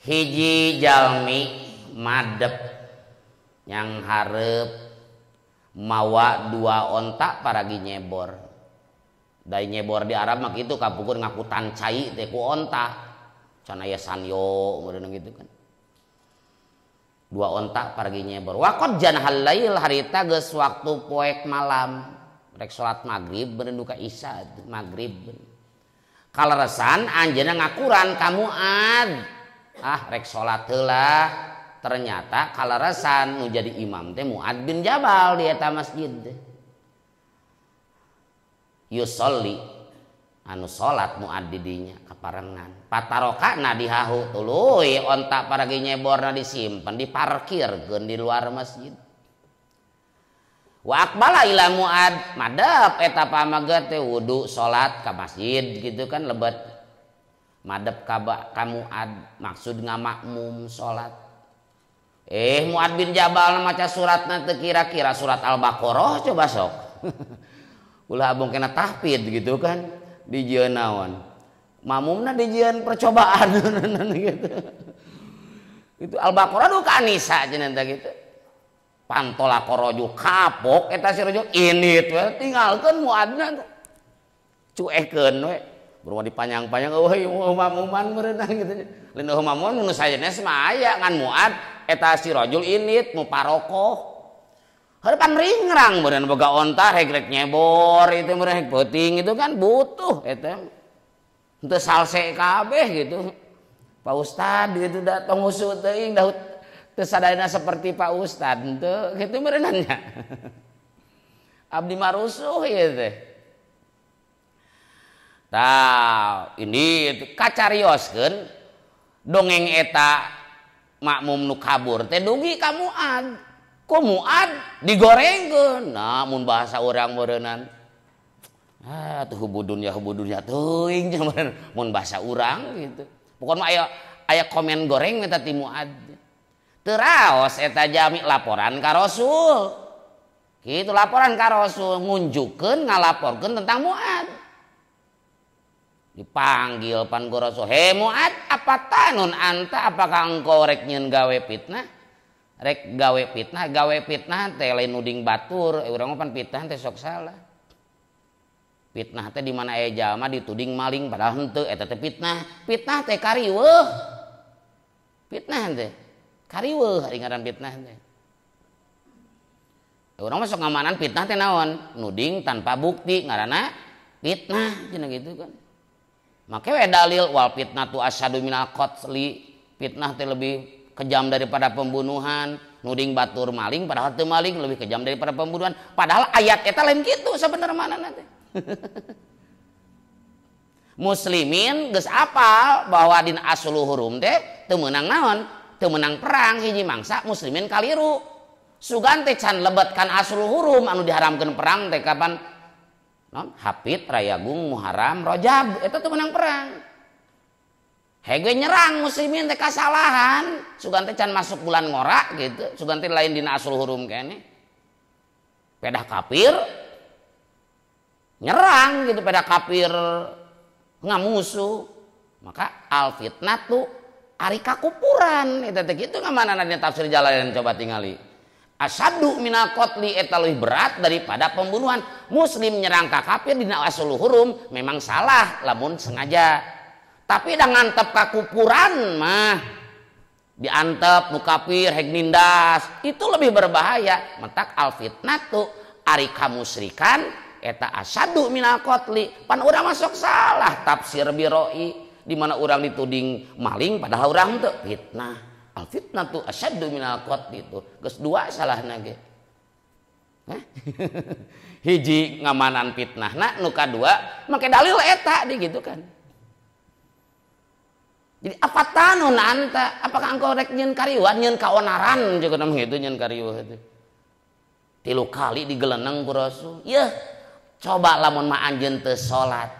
Hiji jalmi madep yang hareup mawa 2 onta paragi nyebor. Dai nyebor di Arab mah kitu kapukeun ngakutan cai teh ku onta. Can aya sanyo meureun gitu kan. 2 onta paragi nyebor. Waqad janahal lail harita geus waktu poek malam. Rek salat maghrib beuneu duka isya maghrib. Kaleresan anjeunna ngakuran ka Muad. Rek salat heula. Ternyata kaleresan nu jadi imam teh Muad bin Jabal di eta masjid. Yusolli anu salat Muad di dinya kaparengan. Patarokana dihahu tuluy onta paragi nyeborna disimpen diparkirkeun di luar masjid. Wa aqbala ila Muad madep eta pamaget teh wudu salat ka masjid gitu kan lebet. Madep ka Muad maksud ngamakmum salat. Muad bin Jabal maca suratna teu kira-kira surat Al-Baqarah coba sok. Ulah abong kena tahfidz gitu kan dijieun naon. Mamumna dijieun percobaan gitu. Itu Al-Baqarah nu ka Nisa cenah teh gitu. Pantola koroju kapok eta si rojo init we tinggalkeun Muadna cuekeun we. Beruang dipanjang-panjang euy mamuman meureunang gitu. Lain mamuman nu sayeuna mah aya ngan Muad eta si rajul init mu parokoh. Heurepan ringrang meureun boga onta rek nyebor itu meureun peuting itu kan butuh eta. Henteu salse kabeh gitu. Pak Ustad gitu da tong usu teuing da teu sadayana seperti Pak Ustad henteu kitu meureunannya. Abdi marusuh ieu teh. Tah ini kacarioskeun dongeng eta makmum nu kabur teh dugi ka Muad. Ku Muad digorengkeun. Nah mun bahasa urang meureunnan tuh hubudun ya teuing mun bahasa urang gitu. Pokona mah aya komen goreng eta ti Muad. Teu raos eta jami laporan ka Rasul. Kitu laporan ka Rasul ngunjukkeun ngalaporkeun tentang Muad. Dipanggil pan ku Rasul, "He Muad, apa tanun anta? Apakah engkau rek nyeun gawe fitnah?" Rek gawe fitnah teh lain nuding batur, urang mah pan fitnah teh sok salah. Fitnah teh di mana aya jalma dituding maling padahal henteu eta teh fitnah. Fitnah teh kariweuh. Fitnah teh kariweuh ari ngaran fitnah teh. Urang mah sok ngamanan fitnah teh naon? Nuding tanpa bukti ngaranna fitnah cenah gitu kan. Make we dalil wal fitnatu asyadu minal qatli. Fitnah teh lebih kejam daripada pembunuhan. Nuding batur maling padahal teu maling lebih kejam daripada pembunuhan. Padahal ayat eta lain kitu sabenerna manana teh. Muslimin geus apal bahwa dina aslul hurum teh teu meunang naon? Teu meunang perang hiji mangsa muslimin kaliru. Sugan teh can lebetkan aslul hurum anu diharamkeun perang teh kapan? Hapit, Rayagung, Muharram, Rajab eta teu meunang perang. Hege nyerang muslimin teh kasalahan. Sugan teh can masuk bulan ngora gitu. Sugan teh lain dina aslul hurum keneh. Pedah kafir nyerang gitu pada kafir ngamusuh, maka al fitnatu ari kakupuran eta teh kitu ngamanana dina tafsir Jalalain coba tingali. Asyaddu minal qatli eta leuwih berat daripada pembunuhan. Muslim nyerang ka kafir dina aslul hurum memang salah lamun sengaja. Tapi da ngantep kakupuran mah diantep nu kafir heg nindas itu lebih berbahaya. Mentak al fitnatu ari kamusyrikan eta asyadu minal qatli. Pan urang masuk salah tafsir biroi di mana urang dituding maling padahal urang teu fitnah. Al fitnatu asyadu minal qatli itu geus dua salahna ge. Hiji ngamanan fitnahna nu kadua make dalil eta di gitu kan. Jadi apa tanun anta? Apakah engkau rek nyeun karieuan nyeun kaonaran juga namanya itu nyeun karieuh itu. 3 kali digeleneng ku Rasul. Yeuh coba lamun mah anjeun teu salat.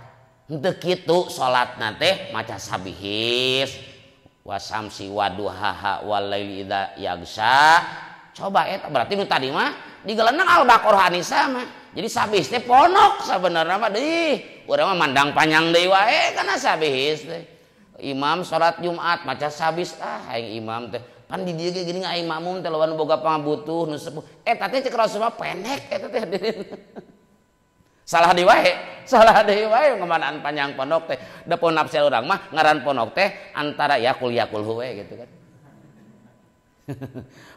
Henteu kitu salatna teh maca sabihis wasamsi waduhaha walaili idza yagsha Coba eta berarti nu tadi mah digelenang Al-Baqarah Anisa mah. Jadi sabihis teh ponok sabenerna mah deui. Urang mah mandang panjang deui wae kana sabihis teh. Imam salat Jumat maca sabis aing imam teh. Pan di dieu ge geuning aing makmum teh lawan boga pangabutuh nu sepuh. Eta teh cek Rasul mah pendek eta teh. Salah deui wae ngamanaan panjang ponok teh. Da pon nafsir urang mah ngaran ponok teh antara yakul we gitu kan.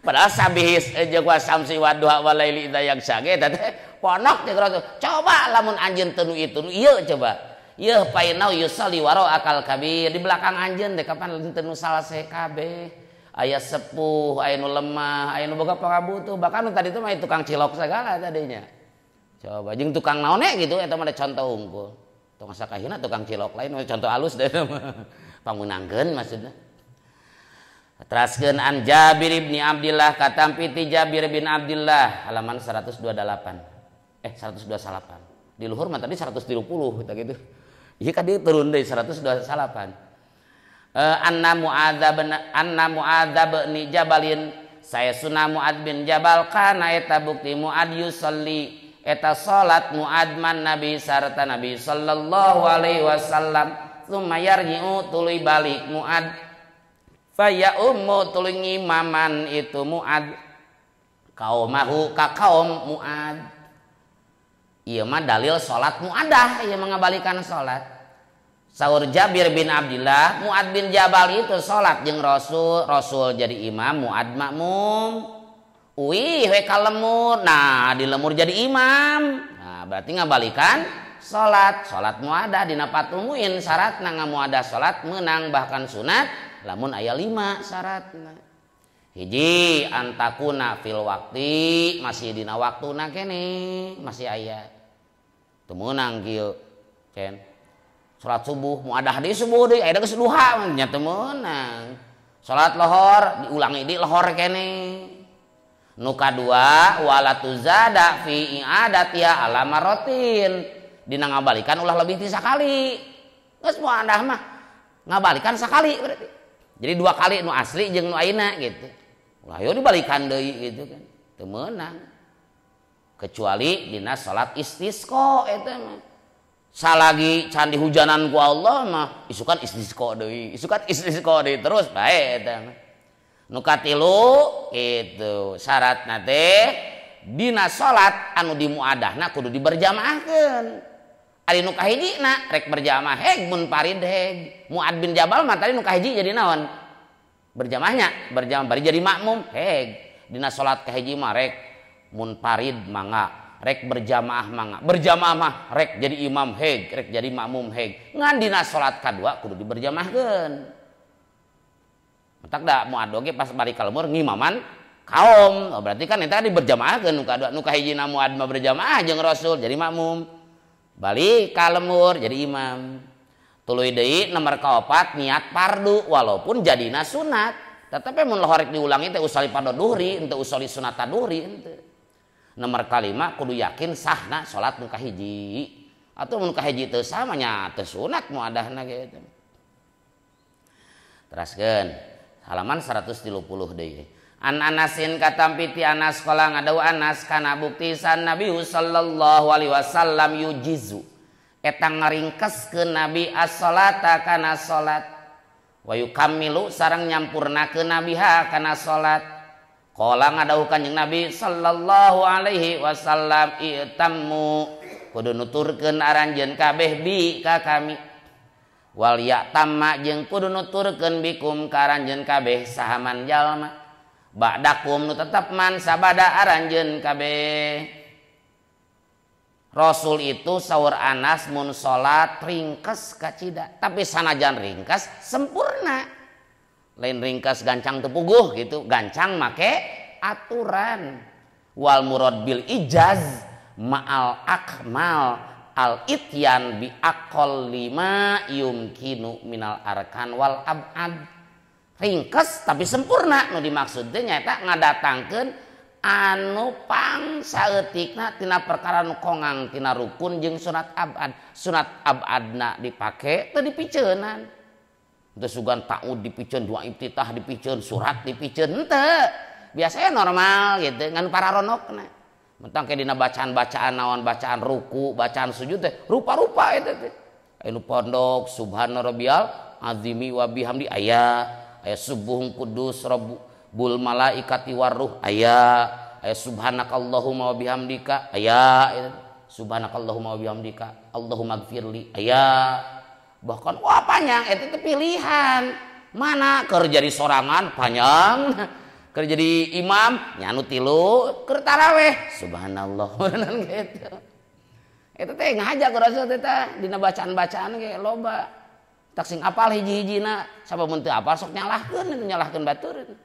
Padahal sabihis jeung wa samsi wa duha wa laili idza yagsha ge teh ponok teh Rasul. Coba lamun anjeun teu itu ieu coba. Ieu painau yusalli waro akal kabir di belakang anjeun teh kapan teu salase kabeh. Aya sepuh, aya nu lemah, aya nu boga pangabutuh, bahkan nu tadi itu mah tukang cilok segala tadinya. Coba jeung tukang naon gitu eta mah contoh unggul. Tukang sakahina tukang cilok lain contoh halus deh mah. Pamunangkeun maksudna. Teraskeun an Jabir bin Abdillah katampi ti Jabir bin Abdillah halaman 128. 128. Di luhur mah tadi 130 kita gitu. Ieu ka dieu turun deui 128. Anna Mu'adz bin Jabalin saya sunah Mu'adz bin Jabal kana eta bukti Mu'adz yusolli eta salat Mu'adz man Nabi sarta Nabi sallallahu alaihi wasallam tsumma yarji'u tuluy balik Mu'adz faya tuluy ngimaman itu Mu'adz kaumahu ka kaum Mu'adz. Ieu mah dalil salat muadah ieu mangabalikan salat. Saur Jabir bin Abdillah Mu'adz bin Jabal itu salat jeung Rasul jadi imam Mu'adz makmum. Uih we ka lemur. Nah, di lemur jadi imam. Nah, berarti ngabalikan salat muadah dina patul muin syaratna ngamuadah salat meunang bahkan sunat lamun aya 5 syaratna. Hiji antakuna fil waktu masih dina waktuna keneh masih aya. Teu meunang kieu cen. Salat subuh muadah deui subuh deui aya geus duha nya teu meunang. Salat lohor diulangi di lohor keneh. Nu kadua wala tuzada fi i'adatiha ala marotin. Dina ngabalikan ulah lebih ti sakali. Geus muadah mah ngabalikan sakali berarti. Jadi 2 kali nu asli jeung nu ayeuna gitu. Ulah yo dibalikan deui gitu kan. Teu meunang. Kecuali dina salat istisqa eta mah. Salagi can dihujanan ku Allah mah isukan istisqa deui terus bae eta mah. Nu katilu kitu syaratna teh dina salat anu dimuadahna kudu diberjamaahkeun. Ari nu kahijina rek berjamaah heg mun parid heg. Mu'adz bin Jabal mah tadi nu kahiji jadi naon? Berjamaahnya, bari jadi makmum heg. Dina salat kahiji mah rek mun parid mangga rek berjamaah mangga berjamaah mah rek jadi imam heg rek jadi makmum heg ngan dina salat kadua kudu diberjamaahkeun matak da Mu'adz oge pas bari ka lemur ngimaman kaum berarti kan eta diberjamaahkeun nu kadua nu kahijina Mu'adz mah berjamaah jeung Rasul jadi makmum balik ka lemur jadi imam tuluy deui nomor kaopat niat fardu walaupun jadina sunat tetapi mun lohorek diulangi teh usali fardu duhri henteu usali sunat duhri henteu. Nomor kalima kudu yakin sahna salat nu kahiji atuh mun kahiji teu sah mah nya teu sunat muadahna gitu. Teraskeun halaman 130 deui. An Anasin katampi ti Anas qala ngadau Anas kana bukti san Nabi sallallahu alaihi wasallam yujizu eta ngaringkeskeun Nabi as-salata kana salat wa yukammilu sareng nyampurnakeun Nabi ha kana salat. Qala ngadauh Kanjeng Nabi sallallahu alaihi wasallam itammu kudu nuturkeun aranjeun kabeh bi ka kami wal ya tamma jeung kudu nuturkeun bikum ka aranjeun kabeh sahaman jalma ba'dakum nu tetep man sabada aranjeun kabeh. Rasul itu saur Anas mun salat ringkes kacida tapi sanajan ringkes sempurna. Lain ringkas gancang tepuguh gitu gancang make aturan wal murad bil ijaz ma'al akmal al ityan bi aqall lima yumkinu minal arkan wal abad ringkas tapi sempurna nu dimaksud teh nyaeta ngadatangkeun anu pang saeutikna tina perkara nu kongang tina rukun jeung sunat abadna dipake teu dipiceunan. Teu sugan ta'ud dipikeun dua iftitah dipikeun surat dipikeun henteu biasanya normal gitu ngan pararonokna mentang kayak dina bacaan-bacaan naon bacaan ruku bacaan sujud teh rupa-rupa eta teh anu pondok subhana rabbiyal azimi wa bihamdi aya subuhun kudus rabbul malaikati waruh aya subhanakallahumma wa bihamdika aya subhanakallahumma wa bihamdika Allahumma gfirli aya bahkan wah panjang itu pilihan mana keur jadi sorangan panjang keur jadi imam nyanu tilu keur taraweh subhanallah gitu itu teh ngajak ku Rasul teh dina bacaan-bacaan ge loba tak sing apal hiji-hijina sabab mun teu apal sok nyalahkeun batur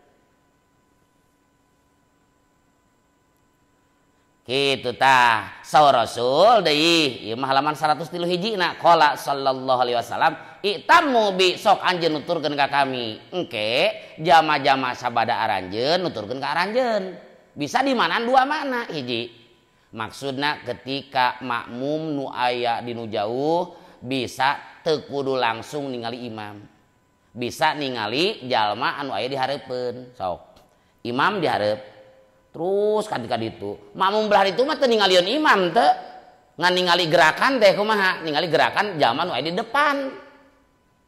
kitu tah saur Rasul deui ieu mah halaman 103 hijina qala sallallahu alaihi wasallam itamu bi sok anjeun nuturkeun ka kami engke jama-jama sabada aranjeun nuturkeun ka aranjeun bisa di mana dua makna hiji maksudna ketika makmum nu aya di nu jauh bisa teu kudu langsung ningali imam bisa ningali jalma anu aya di hareupeun sok imam di hareup terus ketika itu makmum belah itu mah teu ningalieun imam teu ngan ningali gerakan teh kumaha ningali gerakan jalma nu aya di depan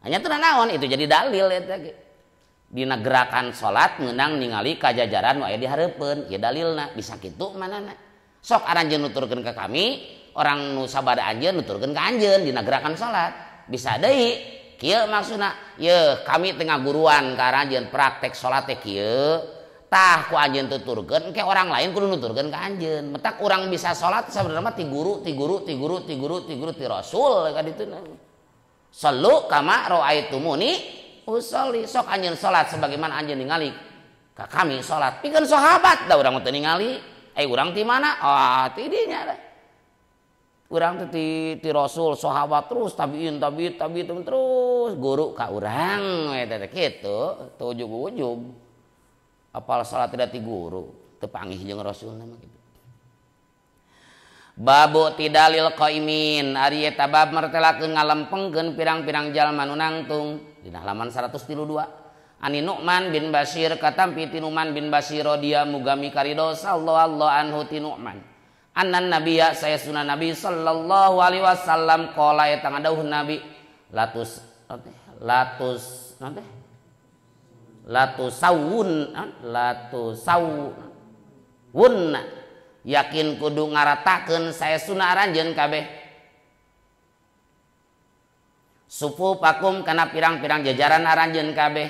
hanya teu naon itu jadi dalil eta ge dina gerakan salat ngeunang ningali kajajaran nu aya di hareupeun ieu dalilna bisa kitu manana sok aranjeun nuturkeun ka kami orang nu sabada anjeun nuturkeun ka anjeun dina gerakan salat bisa deui kieu maksudna ye kami tengah guruan ka aranjeun praktek salat teh kieu tah ku anjeun tuturkeun engke orang lain kudu nuturkeun ka anjeun metak urang bisa salat sabenerna mah ti guru ti rasul ka ditu sallu kama raaitumuni usolli sok anjeun salat sebagaimana anjeun ningali ka kami salat pikeun sahabat da urang teu ningali urang ti mana ti dinya da urang teh ti rasul sahabat terus tabiin terus guru ka urang eta kitu teu ujug-ujug apal salat tidak ti guru teu panggih jeung rasulna mah kitu babu tidalil qaimin ari eta bab martelakeun ngalempengkeun pirang-pirang jalma nu nangtung dina halaman 132 ani Nu'man bin Bashir katampi ti Nu'man bin Bashir dia mugami karido sallallahu anhu ti Nu'man annan nabiyya sayasuna nabi sallallahu alaihi wasallam qala eta ngadauh nabi latus sawun yakin kudu ngaratakeun sayasuna aranjeun kabeh sufufakum kana pirang-pirang jajaran aranjeun kabeh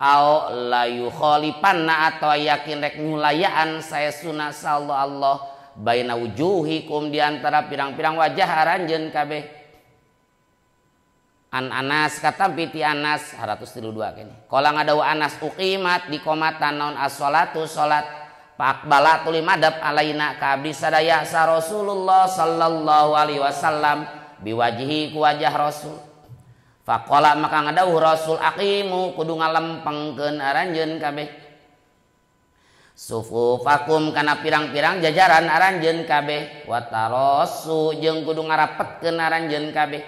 au la yukhalifanna atau yakin rek nyulayaan sayasuna sallallahu Allah baina wujuhikum diantara pirang-pirang wajah aranjeun kabeh an Anas katampi ti Anas 132 kene kala ngadawu Anas uqimat di komatan naon as-shalatu salat faqbala tuli madab alaina ka abdi sadaya sa Rasulullah sallallahu alaihi wasallam biwajhi ku wajah Rasul faqala maka ngadawu Rasul aqimu kudu ngalempengkeun aranjeun kabeh sufufakum kana pirang-pirang jajaran aranjeun kabeh wa tarasu jeung kudu ngarapetkeun aranjeun kabeh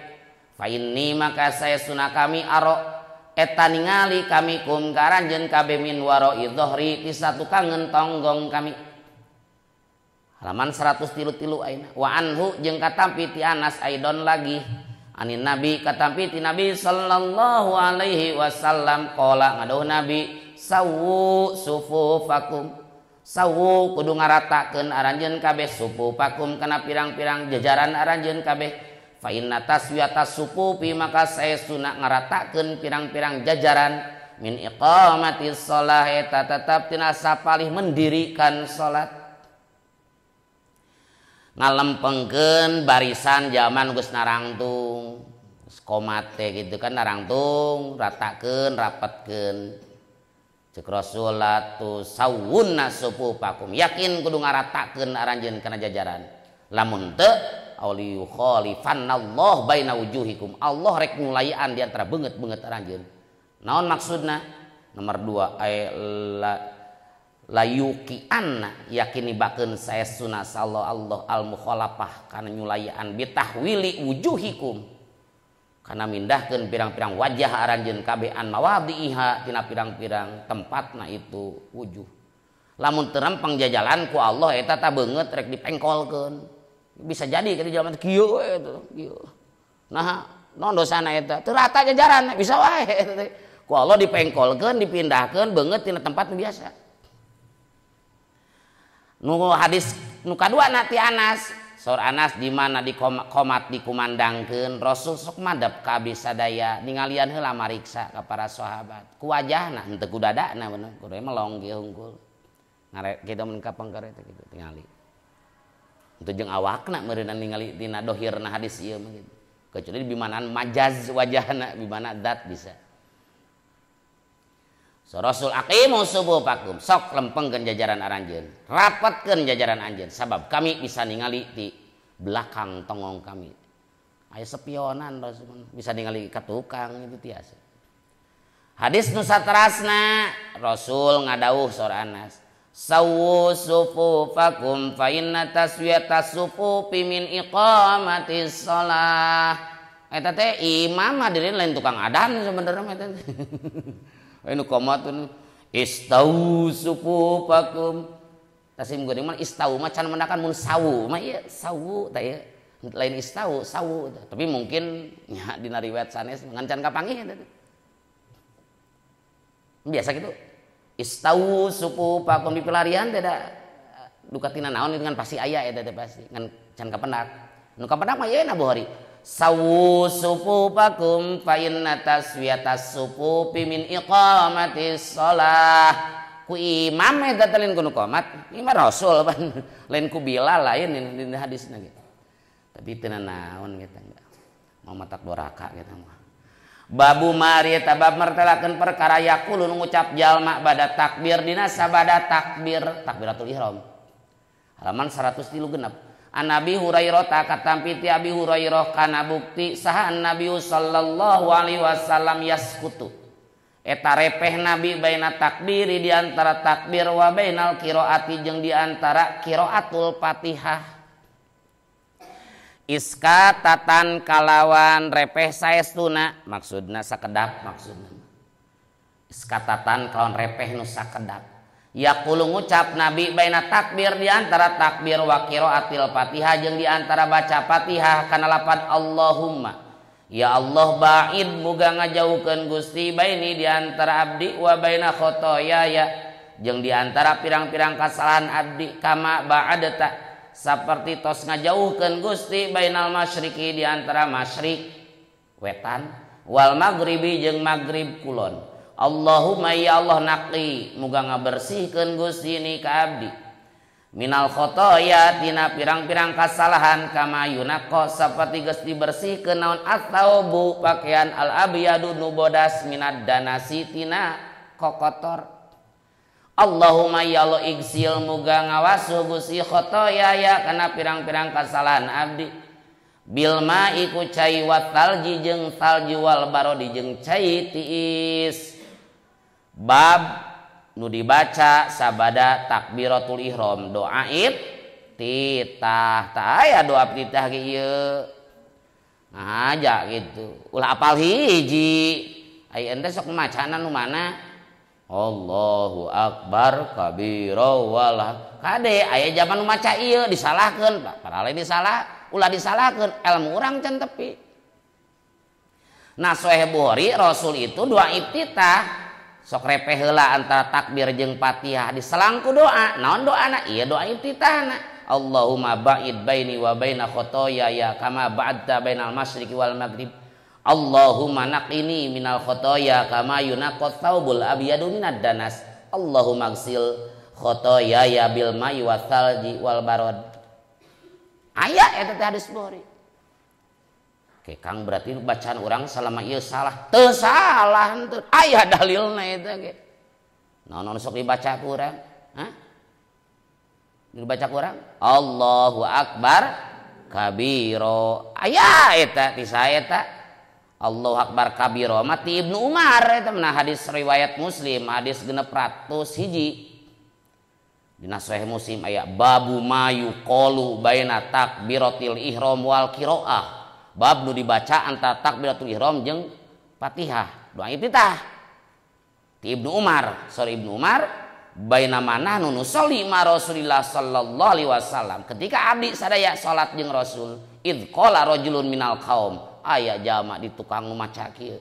fa inni maka saya sunah kami aro eta ningali kami kum karanjeun kabeh min waroi dhahri ti satu kangen tonggong kami halaman 133 ayeuna wa anhu jeung katampi ti Anas aidon lagi anin nabi katampi ti nabi sallallahu alaihi wasallam qala ngadauh nabi sawu sufufakum sawu kudu ngaratakeun aranjeun kabeh sufufakum kana pirang-pirang jajaran aranjeun kabeh fa inna taswiyatas sufufi maka saestuna ngaratakeun pirang-pirang jajaran min iqamatis shalah eta tetep tina sapalih mendirikan salat ngalempengkeun barisan zaman geus narangtung komat teh gitu kan narangtung ratakeun rapetkeun cek Rasul latu sawunna sufufakum yakin kudu ngaratakeun aranjeun kana jajaran lamun teu auli yukhalifanallah baina wujuhikum Allah rek nyulayaan di antara beungeut-beungeut aranjeun naon maksudna nomor 2 layuki anna yakini bakeun saestuna sallallahu Allah al mukhalafah kana nyulayaan bitahwili wujuhikum kana mindahkeun pirang-pirang wajah aranjeun kabeh an mawadhiha tina pirang-pirang tempatna itu wujuh Lamun teu rempeng jajalan ku Allah eta tah beungeut rek dipengkolkeun. Bisa jadi ka di jalan kieu we eta kieu. Nah, naon dosana eta? Teu rata jajaran bisa wae eta teh. Ku Allah dipengkolkeun, dipindahkeun beungeut tina tempat nu biasa. Nu hadis nu kadua ti Anas, saur Anas di mana di komat dikumandangkeun Rasul sok madep ka abdi sadaya ningalian heula mariksa ka para sahabat. Ku wajahna henteu ku dadana bener, kudu melong ge hungkul. Ngarek kita mun ka pangkar eta kitu tingali. Henteu jeung awakna meureun ningali tina dohirna hadis ieu mah gitu. Kecuali di bimanaan majaz wajahna, bimana dat bisa. So Rasul aqimu subufakum, sok lempengkeun jajaran aranjeun, rapatkeun jajaran anjeun sabab kami bisa ningali di belakang tongong kami. Aya spionan Rasul bisa ningali ka tukang itu tiasa. Hadis nu saterasna Rasul ngadawuh saur Anas, sawu sufufakum fa inna taswiyatas sufufi min iqamatis shalah. Eta teh imam hadirin lain tukang adan sebenarnya eta. Anu qomatun istau sufufakum. Tasim geuning mah istau mah can mendakan mun sawu mah ieu sawu tah ieu. Lain istau sawu tapi mungkin nya dina riwayat sanes ngan can kapanggih eta. Biasa gitu. Istau sufufakum di pelarian tidak duka tina naon dengan pasti aya eta teh pasti ngan can kapendak. Nu kapendak mah yeuna Bukhari. Sawu sufufakum fa inna taswiyatas sufufi min iqamatis shalah. Ku imam eta teh lain kudu qomat, imam Rasul pan lain ku Bilal lain di hadisna gitu. Tapi teu naon kita enggak. Mau matak doraka kita mah. Babu mari eta bab martelakeun perkara yaqulu ngucap jalma bada takbir dina sabada takbir takbiratul ihram. Halaman 136. An Nabi Hurairah katampi ti Abi Hurairah kana bukti saha Nabi sallallahu alaihi wasallam yaskutu. Eta repeh Nabi baina takbiri di antara takbir wa bainal qiraati jeung di antara qiraatul Fatihah. Iskatatan kalawan repeh saestuna maksudna sakedap maksudna. Iskatatan kalawan repeh nu sakedap. Yaqulu ngucap Nabi baina takbir di antara takbir wa qiraatil Fatihah jeung di antara baca Fatihah kana lafaz Allahumma. Ya Allah ba'id muga ngajauhkeun Gusti baini di antara abdi wa baina khotoyaya jeung di antara pirang-pirang kasalahan abdi kama ba'adta saperti tos ngajauhkeun Gusti bainal masyriqi di antara masyriq wetan wal maghribi jeung maghrib kulon. Allahumma ya Allah naqi muga ngabersihkeun Gusti ni ka abdi minal khotoya tina pirang-pirang kasalahan kama yunaqqa saperti geus dibersihkeun naon at-taubu pakaian al abyadu nu bodas minad danasi tina kokotor. Allahumma ya Allah igsil muga ngawasuh Gusti khotoya ya kana pirang-pirang kasalahan abdi bil ma'i ku cai wa talji jeung talji wal barodi jeung cai tiis. Bab nu dibaca sabada takbiratul ihram doa iftitah tah aya doa iftitah ge ieu aja gitu ulah apal hiji aya ente sok macana nu mana Allahu akbar kabira wala kade aya zaman nu maca ieu disalahkeun para lain disalah ulah disalahkeun ilmu urang can tepi. Nah Sahih Bukhari Rasul itu doa iftitah sok repeh heula antara takbir jeung Fatihah diselang ku doa. Naon doana? Ieu doa iftitahna. Allahumma ba'id baini wa baina khotoyaya kama ba'adta bainal masyriqi wal maghrib. Allahumma naqini minal khotoya kama yunaqqat thawbul abyadu minad danas. Allahumma ghsil khotoyaya bil ma'i wa thalji wal barad. Aya eta teh hadis Bukhari. Oke, Kang berarti bacaan orang selama ieu salah. Teu salah henteu. Aya dalilna eta ge. Naon sok dibaca ku urang? Hah? Dibaca ku urang? Allahu akbar kabiro. Aya eta ti sae eta. Allahu akbar kabiro mati Ibnu Umar eta mah hadis riwayat Muslim, hadis 600 hiji. Dina Sahih Muslim aya babu mayu qalu baina takbiratil ihram wal qiraah. Bab nu dibaca antara takbiratul ihram jeung Fatihah doa iftitah ti Ibnu Umar. Sorry Ibnu Umar baina mana nusolli ma Rasulillah sallallahu alaihi wasallam ketika abdi sadaya salat jeung Rasul id qala rajulun minal qaum aya jama di tukang maca kieu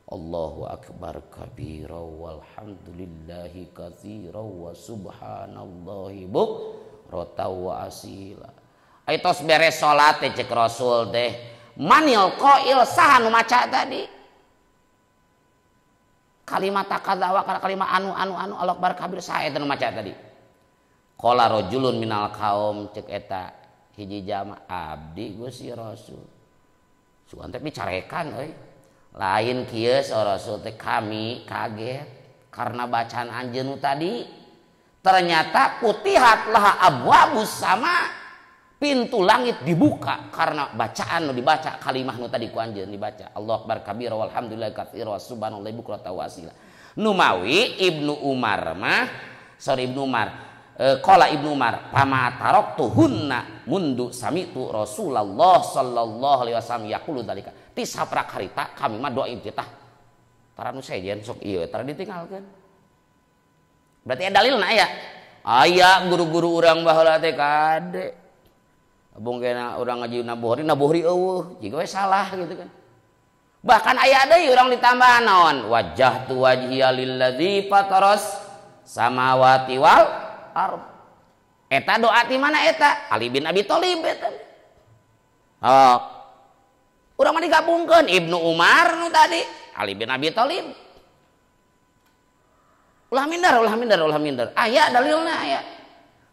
Allahu akbar kabira walhamdulillahi katsira wa subhanallahi bukratan wa asila aya tos beres salat teh cek Rasul teh manil qail saha nu maca tadi kalimat takadzawa kalimat anu Allahu akbar kabir saha eta nu maca tadi qala rajulun minal qaum cek eta hiji jama abdi Gusti Rasul sugan teh bicarekan euy lain kieu Rasul teh kami kaget karena bacaan anjeun tadi ternyata putihatlah abwabus sama pintu langit dibuka karena bacaan nu dibaca kalimah nu tadi ku anjeun dibaca Allahu akbar kabira walhamdulillahi katsira wa subhanallahi bukratan wa asila nu mawi Ibnu Umar qala Ibnu Umar pamataroktuhunna mundu samitu Rasulullah sallallahu alaihi wasallam yaqulu dzalika ti saprak harita kami mah doa iftitah tara nu sejen sok ieu tara ditinggalkeun berarti dalilna aya guru-guru urang baheula teh kade abung kena urang ngaji nabuhri eueuh jiga we salah gitu kan bahkan aya deui urang ditambah naon wajjahtu wajhiya lilladzi fataras samawati wal ard eta doa ti mana eta Ali bin Abi Thalib eta urang mah digabungkeun Ibnu Umar nu tadi Ali bin Abi Thalib ulah minder aya dalilna aya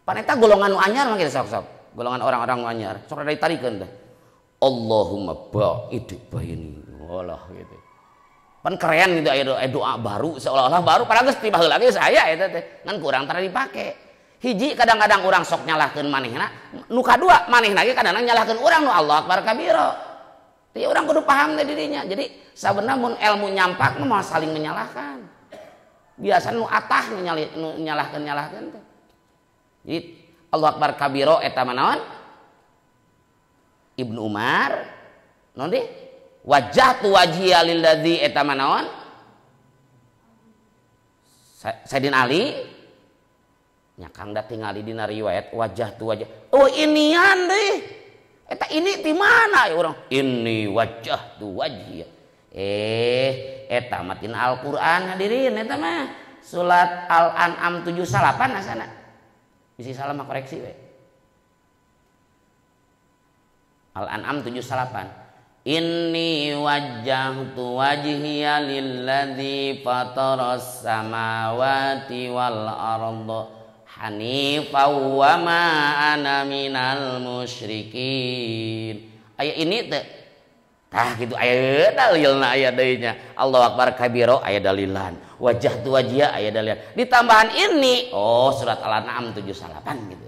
pan eta golongan nu anyar mah kitu sok golongan orang-orang nu anyar sok ada ditarikeun teh Allahumma ba'id baini wallah gitu pan keren gitu aya doa baru seolah-olah baru padahal geus ti baheula ge saya eta teh ngan kurang tara dipake hiji kadang-kadang urang sok nyalahkeun manehna nu kadua manehna ge kadang-kadang nyalahkeun urang nu Allahu akbar kabira teh urang kudu paham teh dirinya jadi sabenerna mun ilmu nyampak mah saling menyalahkan biasa nu atah nu nyalahkeun teh jadi Allahu akbar kabira eta manaon Ibnu Umar naon deui wajjahtu wajhiya lilladzi eta manaon Sayyidina Ali nyakang da tingali dina riwayat wajjahtu oh inian deui eta ini di mana ya urang ini wajjahtu wajhiya eta mah tina Al-Qur'an hadirin eta mah surat Al-An'am 78 asana bisi salah mah koreksi we Al-An'am 78 inni wajjahtu wajhiya lilladzi fataras samawati wal arda hanifan wa ma ana minal musyrikin aya ini teh tah gitu aya dalilna aya deui nya Allahu akbar kabira aya dalilan wajjahtu wajhiya aya dalilan ditambahan ini surat Al-An'am 78 gitu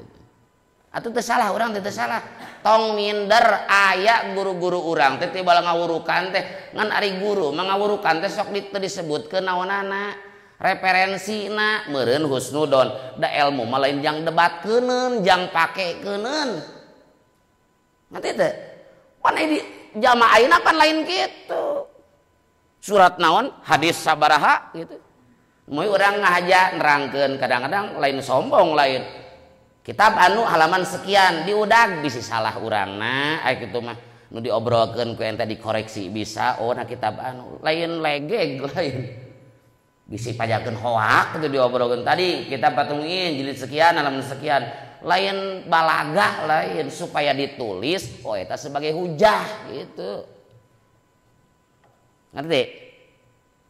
atuh teu salah urang teh salah tong minder aya guru-guru urang teh bala ngawurukan teh ngan ari guru mangawurukan teh sok disebutkeun naonana referensina meureun husnudon da ilmu mah lain jang debatkeuneun jang pakekeuneun ngerti teh pan di jamaah ayeuna pan lain kitu surat naon hadis sabaraha gitu moy urang ngahaja nerangkeun kadang-kadang lain sombong lain kitab anu halaman sekian diudag bisi salah urangna aya kitu mah nu diobrolkeun ku ente dikoreksi bisa na kitab anu lain legeg lain bisi pajakeun hoak kitu diobrolkeun tadi kitab Fatumuin jilid sekian halaman sekian lain balaga lain supaya ditulis eta sebagai hujah gitu ngerti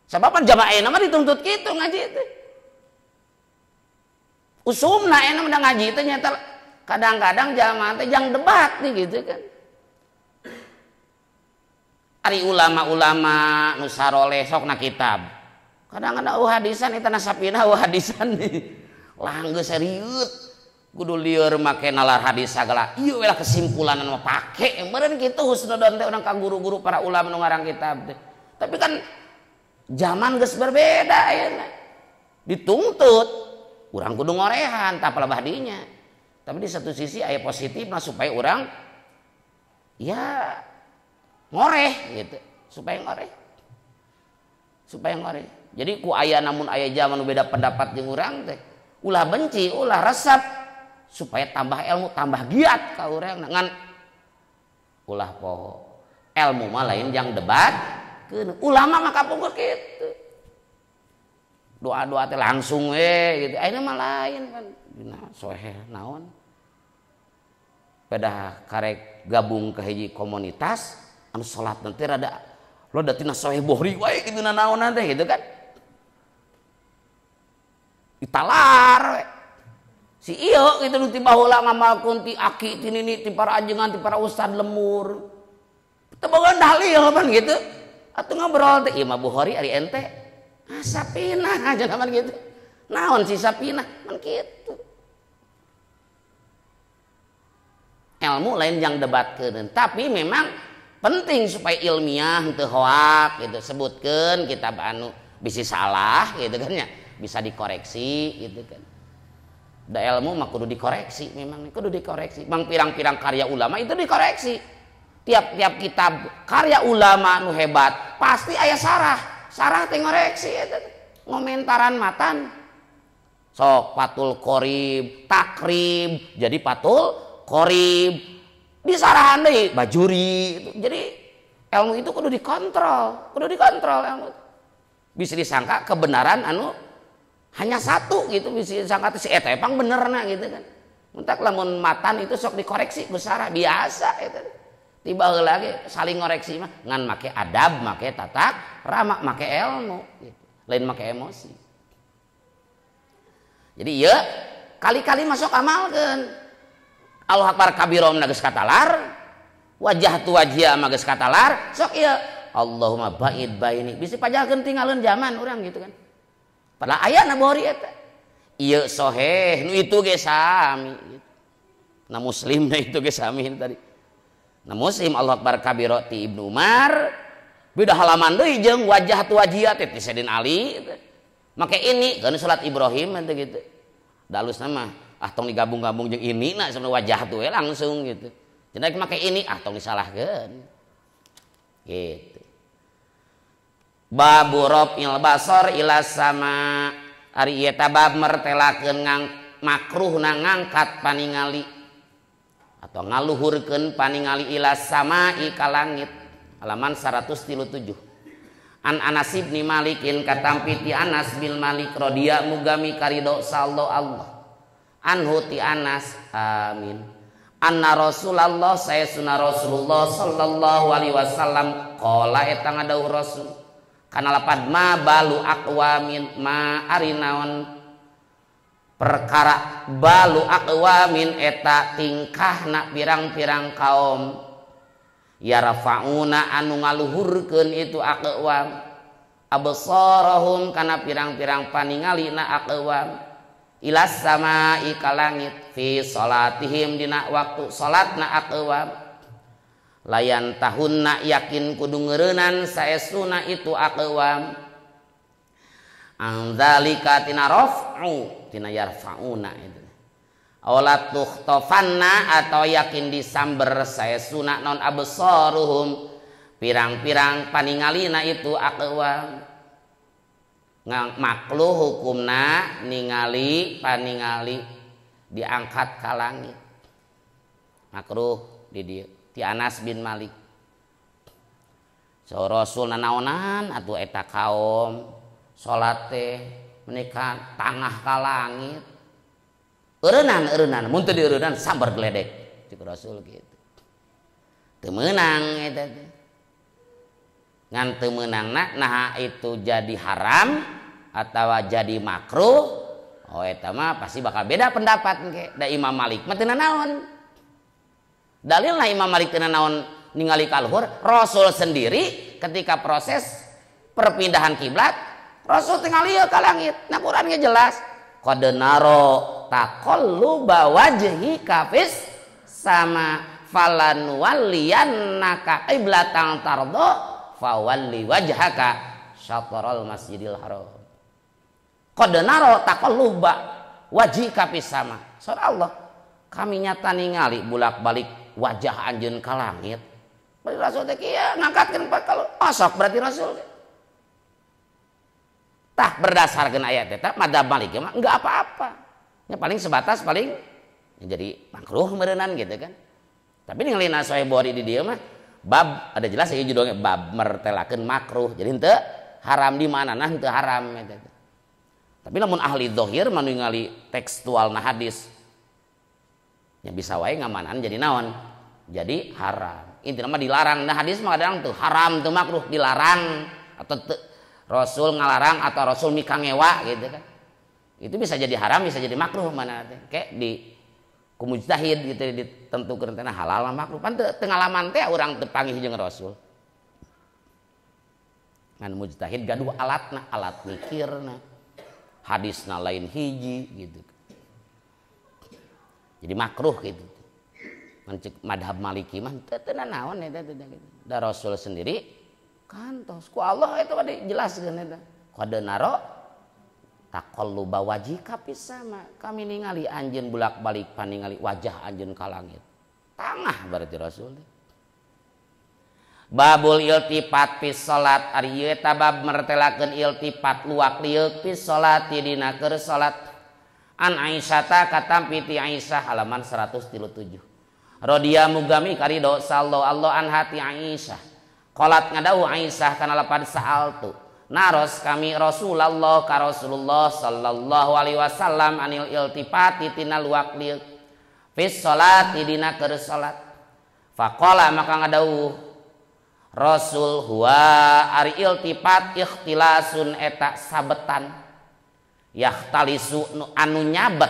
sababan jamaah ayeuna mah dituntut kitu ngaji teh usumna enak udah ngaji itu nyata kadang-kadang jamaah teh jang debat nih gitu kan ari ulama-ulama nu saroleh sok na kitab kadang-kadang hadisan eta nasapina hadisan nih langgeus serius kudu lieur make nalar hadis sagala ieu we kesimpulan anu pake meureun kitu husnudon teh urang ka guru-guru para ulama nu ngarang kitab teh tapi kan zaman geus berbeda ayeuna dituntut urang kudu ngorehan tak pelebah dinya tapi di satu sisi aya positifna supaya urang ya ngoreh gitu supaya ngoreh jadi ku aya namun aya zaman beda pendapat jeung urang teh ulah benci, ulah resep supaya tambah ilmu, tambah giat ka urang ngan ulah poho. Ilmu mah lain yang debat, ulama mah kapungkur kitu. Doa-doa teh langsung gitu. Ayeuna mah lain kan. Dina soeh naon. Pada karek gabung ke hiji komunitas anu salat nanti rada lo tina soeh bohri wae kitu naon teh gitu kan. Ditalar we. Si ieu gitu nu ti baheula ngamalkeun ti aki ti nini ti para ajengan ti para ustad lemur. Teu boga dalil pan gitu. Atuh ngobrol teh ieu mah Bukhari ari ente. Ah sapinah aja naman gitu. Naon si sapinah man kitu. Ilmu lain yang debatkeun, tapi memang penting supaya ilmiah teu hoak gitu sebutkeun kitab anu bisi salah gitu kan ya, bisa dikoreksi gitu kan. Da ilmu mah kudu dikoreksi, memang kudu dikoreksi. Bang pirang-pirang karya ulama itu dikoreksi. Tiap-tiap kitab karya ulama nu hebat pasti aya sarah teh ngoreksi eta ngomentaran matan. Sok Fathul Qorib, takrib jadi Fathul Qorib. Disarahan deui bajuri. Jadi ilmu itu kudu dikontrol ilmu. Bisa disangka kebenaran anu hanya satu gitu, bisa disangka si eta emang benerna gitu kan. Mentak lamun matan itu sok dikoreksi besar biasa itu. Tiba heula ge saling ngoreksi mah ngan make adab, make tatak rama, make ilmu gitu. Lain make emosi. Jadi ieu kali-kali masuk amalkeun. Allahu akbar kabirom na geus katalar, wajah tu wajia mah geus katalar, sok ieu Allahumma ba'id baini. Bisa pajalkeun tinggalkeun zaman urang gitu kan. Padahal aya na Bukhari eta. Ieu soheh nu itu ge sami gitu. Na Muslim na itu ge sami tadi. Nah Muslim Allah akbar kabiro ti Ibnu Umar beda halaman deui jeung wajah tu wajia ti Sayyidina Ali make ini kan salat Ibrahim ente gitu dalusna mah tong digabung-gabung jeung ini na sama wajah tu langsung gitu cenah make ini tong disalahkeun gitu. Babu raf'il basar ila sama ari ieu bab mertelakeun makruhna ngangkat paningali atau ngaluhurkeun paningali ila samai ka langit halaman 137. An Anas bin Malikin katampi ti Anas bin Malik radhiya mugami karido sallallahu Allah anhu ti Anas amin anna Rasulullah sayyidina Rasulullah sallallahu alaihi wasallam qala eta ngadawuh Rasul kana lapad ma balu aqwamin ma arinaon perkara balu aqwamin eta tingkahna pirang-pirang kaum yarfa'una anu ngaluhurkeun itu aqwam absarahum kana pirang-pirang paningalina aqwam ilas samai ka langit fi salatihim dina waktu salatna aqwam layan tahunna yakin kudu ngeureunnan saestuna itu aqwam anzalika tina raf'u tina yarfa'una itu awla tukhtafanna atau yakin disamber saestuna non absaruhum pirang-pirang paningalina itu aqwam makluh hukumna ningali paningali diangkat ka langit makruh di dieu ti Anas bin Malik so Rasul nanaonan atuh eta kaum salat teh menika tangah ka langit eureunnan mun teu dieureunnan sambar gledek cik Rasul gitu teu meunang eta teh ngan teu meunangna nah itu jadi haram atawa jadi makruh oh eta mah pasti bakal beda pendapat engke da Imam Malik mah teu nanaon dalilna Imam Malik teu nanaon ningali kaluhur Rasul sendiri ketika proses perpindahan kiblat Rasul tinggal lieu ka langit nah Quran ge jelas qad naro taqalluba wajhika fis sama falan walliyannaka qiblatan tardo fawalli wajhaka syatral masjidil haram qad naro taqalluba wajhika fis sama surah Allah kami nyata ningali bulak-balik wajah anjeun ka langit berarti Rasul teh kieu ngangkatkeun kalau masuk berarti Rasul tah berdasarkan ayat eta madzhab Malik mah enggak apa-apa Ya paling sebatas paling ya jadi makruh meureunnan gitu kan. Tapi ningali Sahih Bukhari di dieu mah bab ada jelas ya judulnya bab mertelakeun makruh. Jadi henteu haram di mana nah henteu haram eta. Tapi namun ahli zahir manu ningali tekstualna hadis nya bisa wae ngamanan jadi naon? Jadi haram. Intina mah dilarang. Nah hadis mah kadang tuh haram teu makruh dilarang atau Rasul ngalarang atau Rasul mikangewa gitu kan. Itu bisa jadi haram bisa jadi makruh mana teh. Kayak di ku mujtahid gitu ditentukeun teh halal mah makruh. Pan teu ngalaman teh urang teu panggih jeung Rasul. Ngan mujtahid gaduh alatna, alat mikirna. Hadisna lain hiji gitu. Jadi makruh gitu. Mencek madhab Maliki mah teu naon eta gitu. Da Rasul sendiri kantos ku Allah itu tadi jelaskeun eta. Qad naro taqalluba wajhika fis sama. Kami ningali anjeun bulak-balik paningali wajah anjeun ka langit. Tangah berarti Rasul. Babul iltifat fis salat ari ieu eta bab mertelakeun iltifat luak liuk fis salat dina keur salat. An Aisyah katampi ti Aisyah halaman 137. Radhiya mugami karido sallallahu anha ti Aisyah. Qalat ngadau Aisyah kana lapad sa'altu. Naros kami Rasulullah ka Rasulullah sallallahu alaihi wasallam anil iltifati tina luak liuk fis salat dina keur salat. Faqala maka ngadau Rasul huwa ari iltifat ikhtilasun eta sabetan yahtalisu anu nyabet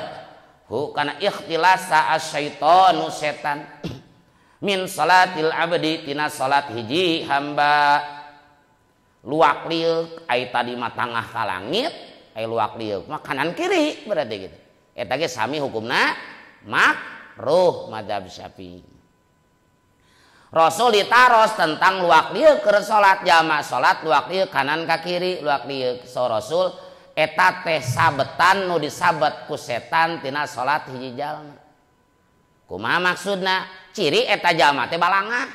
hu kana ikhtilasa asyaitonu setan min salatil abdi tina salat hiji hamba luak liuk ai tadi mah tangah ka langit ai luak liuk mah kanan kiri berarti gitu eta ge sami hukumna makruh madzhab Syafi'i. Rasul ditaros tentang luak liuk keur salat jamaah salat luak liuk kanan ka kiri luak liuk so Rasul eta teh sabetan nu disabet ku setan tina salat hiji jalma. Kumaha maksudna? Ciri eta jalma teh balangah.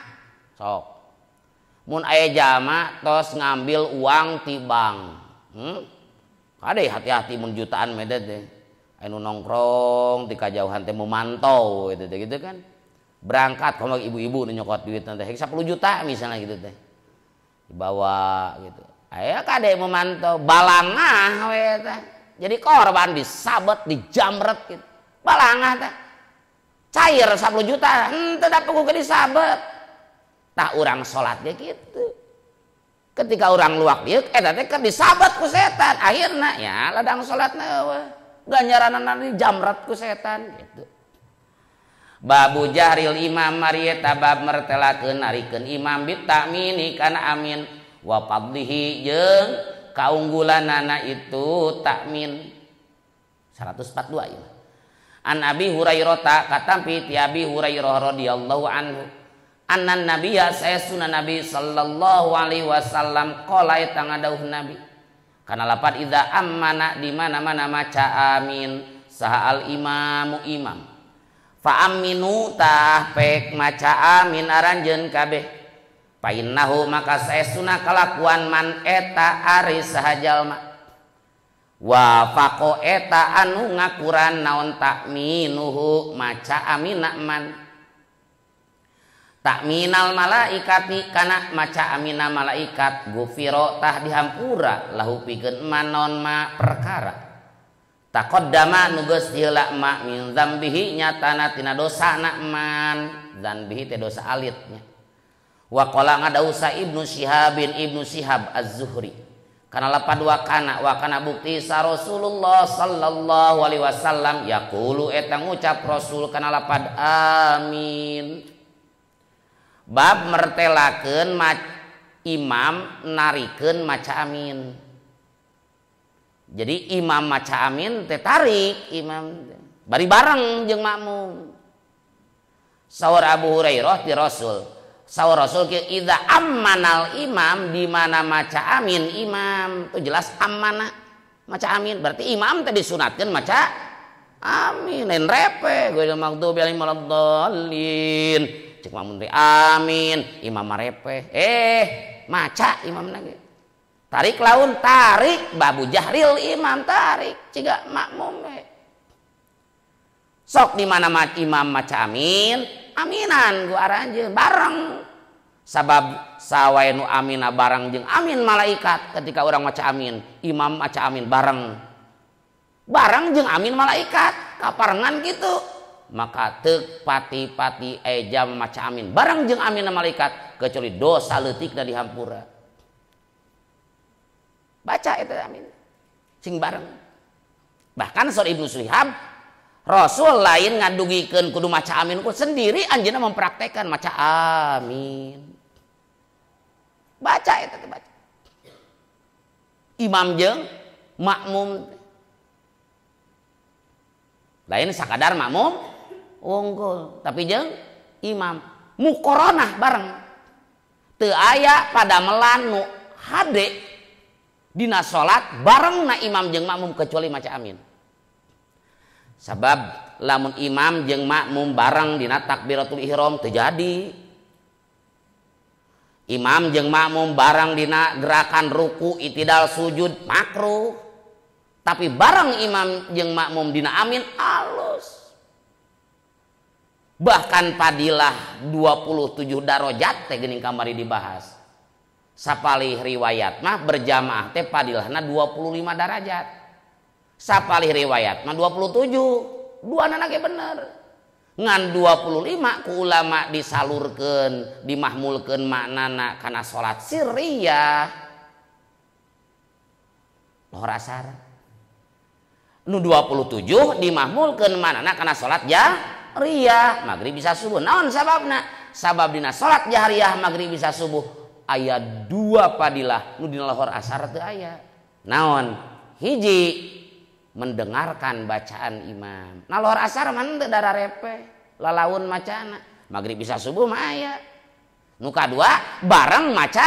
Sok. Mun aya jalma tos ngambil uang ti bank. Kade hati-hati mun jutaan meda teh. Anu nongkrong di kajauhan teh memantau gitu kan. Berangkat kalau ibu-ibu nyokot duit nanti 10 juta misalnya gitu teh dibawa gitu aya kade memantau balangah we teh jadi korban disabet dijamret gitu balangah teh cair 10 juta henteu da puguh disabet tah urang salat ge kitu ketika urang luak dieu eta teh keur disabet ku setan akhirna ya ladang salatna eueuh ganjaranna dijamret ku setan gitu. Babu jahril imam marieta bab mertelakeun narikeun imam bitamini kana amin wa fadlihi jeung kaunggulanana itu takmin 142 ieu. An Abi Hurairah katampi ti Abi Hurairah radhiyallahu anhu annan nabiyya sayyiduna nabi sallallahu alaihi wasallam qala eta ngadauh nabi kana lapat idza ammana di mana-mana maca amin saha al imamu imam fa aminu tah pek maca amin aranjeun kabeh fa innahu maka saestuna kalakuan man eta ari saha jalma wa faqo eta anu ngakuran naon takminuhu maca amina man takminal malaikati kana maca amina malaikat gufiro tah dihampura lahu pikeun man naon ma perkara taqaddama nu geus heula ma min dzambihi nyatana tina dosana man dzambihi teh dosa alitnya wa qala ngadausa Ibnu Syihab Az-Zuhri kana lapad wa kana bukti sa Rasulullah sallallahu alaihi wasallam yaqulu eta ngucap Rasul kana lapad amin bab mertelakeun imam narikeun maca amin. Jadi imam maca amin teh tarik imam bari bareng jeung makmum. Saur Abu Hurairah ti Rasul. Saur Rasul ke idza ammanal imam di mana maca amin imam. Itu jelas ammana maca amin berarti imam teh disunatkeun maca amin lain repe ghairil maghdubi alaihim waladdallin. Cek makmum teh amin imam marepe maca imam lagi. Tarik laun tarik babu jahril imam tarik ciga makmum Sok di mana imam maca amin, aminan gua aranjeun bareng. Sabab sawae nu amina bareng jeung amin malaikat. Ketika orang maca amin, imam maca amin bareng. Bareng jeung amin malaikat, kaparengan gitu. Maka teu pati-pati eja maca amin bareng jeung amin malaikat kecuali dosa leutikna dihampura. Baca eta amin. Sing bareng. Bahkan Saur Ibnu Syihab Rasul lain ngadugikeun kudu maca amin ku sendiri anjeunna mempraktekkan maca amin. Baca eta teh baca. Imam jeung makmum lain sakadar makmum unggul tapi jeung imam muqaranah bareng. Teu aya padamelan nu hade dina salat bareng na imam jeung makmum kecuali maca amin. Sabab lamun imam jeung makmum bareng dina takbiratul ihram terjadi. Imam jeung makmum bareng dina gerakan ruku, itidal, sujud makruh. Tapi bareng imam jeung makmum dina amin alus. Bahkan padilah 27 darajat teh geuning kamari dibahas. Sapalih riwayat mah berjamaah teh padilahna 25 derajat. Sapalih riwayat mah 27, duana ge bener. Ngan 25 ku ulama disalurkeun, dimahmulkeun maknana kana salat sirriyah. Lohor asar. Nu 27 dimahmulkeun maknana kana salat jahriyah, magrib bisa subuh. Naon sababna? Sabab dina salat jahriyah magrib bisa subuh aya 2 padilah nu dina lohor asar teu aya. Naon? Hiji mendengarkan bacaan imam. Nah lohor asar mana teu dararepe lalaun macana. Magrib bisa subuh mah aya. Nu kadua bareng maca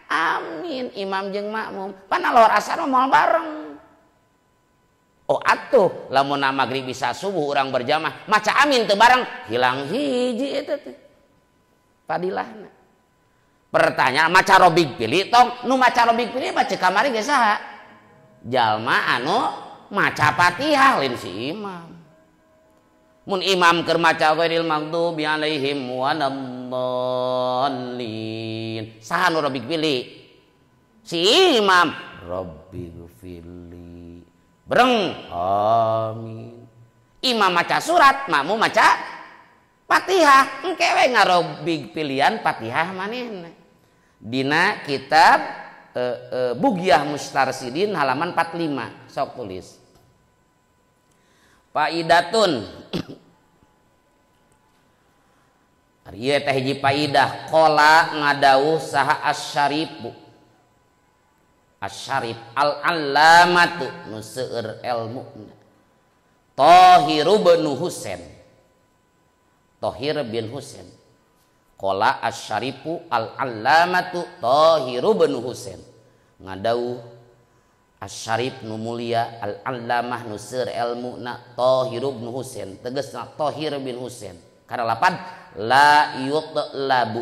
amin imam jeung makmum. Pana lohor asar mah moal bareng. Oh atuh lamun magrib bisa subuh urang berjamaah maca amin teu bareng hilang hiji eta teh padilahna. Pertanyaan maca robig pilih tong nu maca robig pilih baca kamari ge saha? Jalma anu maca Fatihah lain si imam. Mun imam keur maca ghairil maghdubi alaihim waladdallin. Saha nu robig pilih? Si imam. Rabbighfirli. Breng amin. Imam maca surat, makmum maca Fatihah. Engke we ngarobig pilihan Fatihah manehna. Dina kitab Bughiyah Mustarsidin halaman 45 sok tulis. Faidatun. Ari ieu teh hiji faidah qala ngadawuh saha asy-syarifu. Asy-syarif al-allamatu nu seueur ilmu. Thahir bin Husain. Thahir bin Husain. Qala asy-syarifu al-allamatu Thahir bin Husain. Ngadawuh asy-syarif nu mulia al-allamah nu seueur ilmuna Thahir bin Husain. Tegasna Thahir bin Husain. Kana lapad la yutlabu.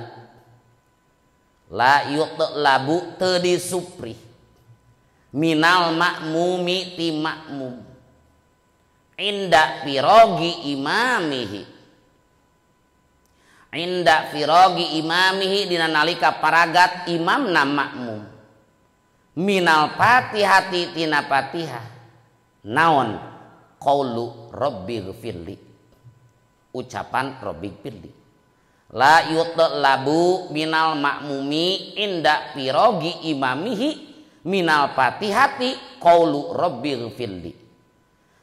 La yutlabu teu disupri. Minal makmumi ti makmum. Inda firogi imamihi. Inda firogi imamihi dina nalika paragat imamna makmum. Minal fatihati tina fatihah. Naon? Qaulu rabbighfirli. Ucapan rabbighfirli. La yutlabu minal makmumi inda firogi imamihi minal fatihati qaulu rabbighfirli.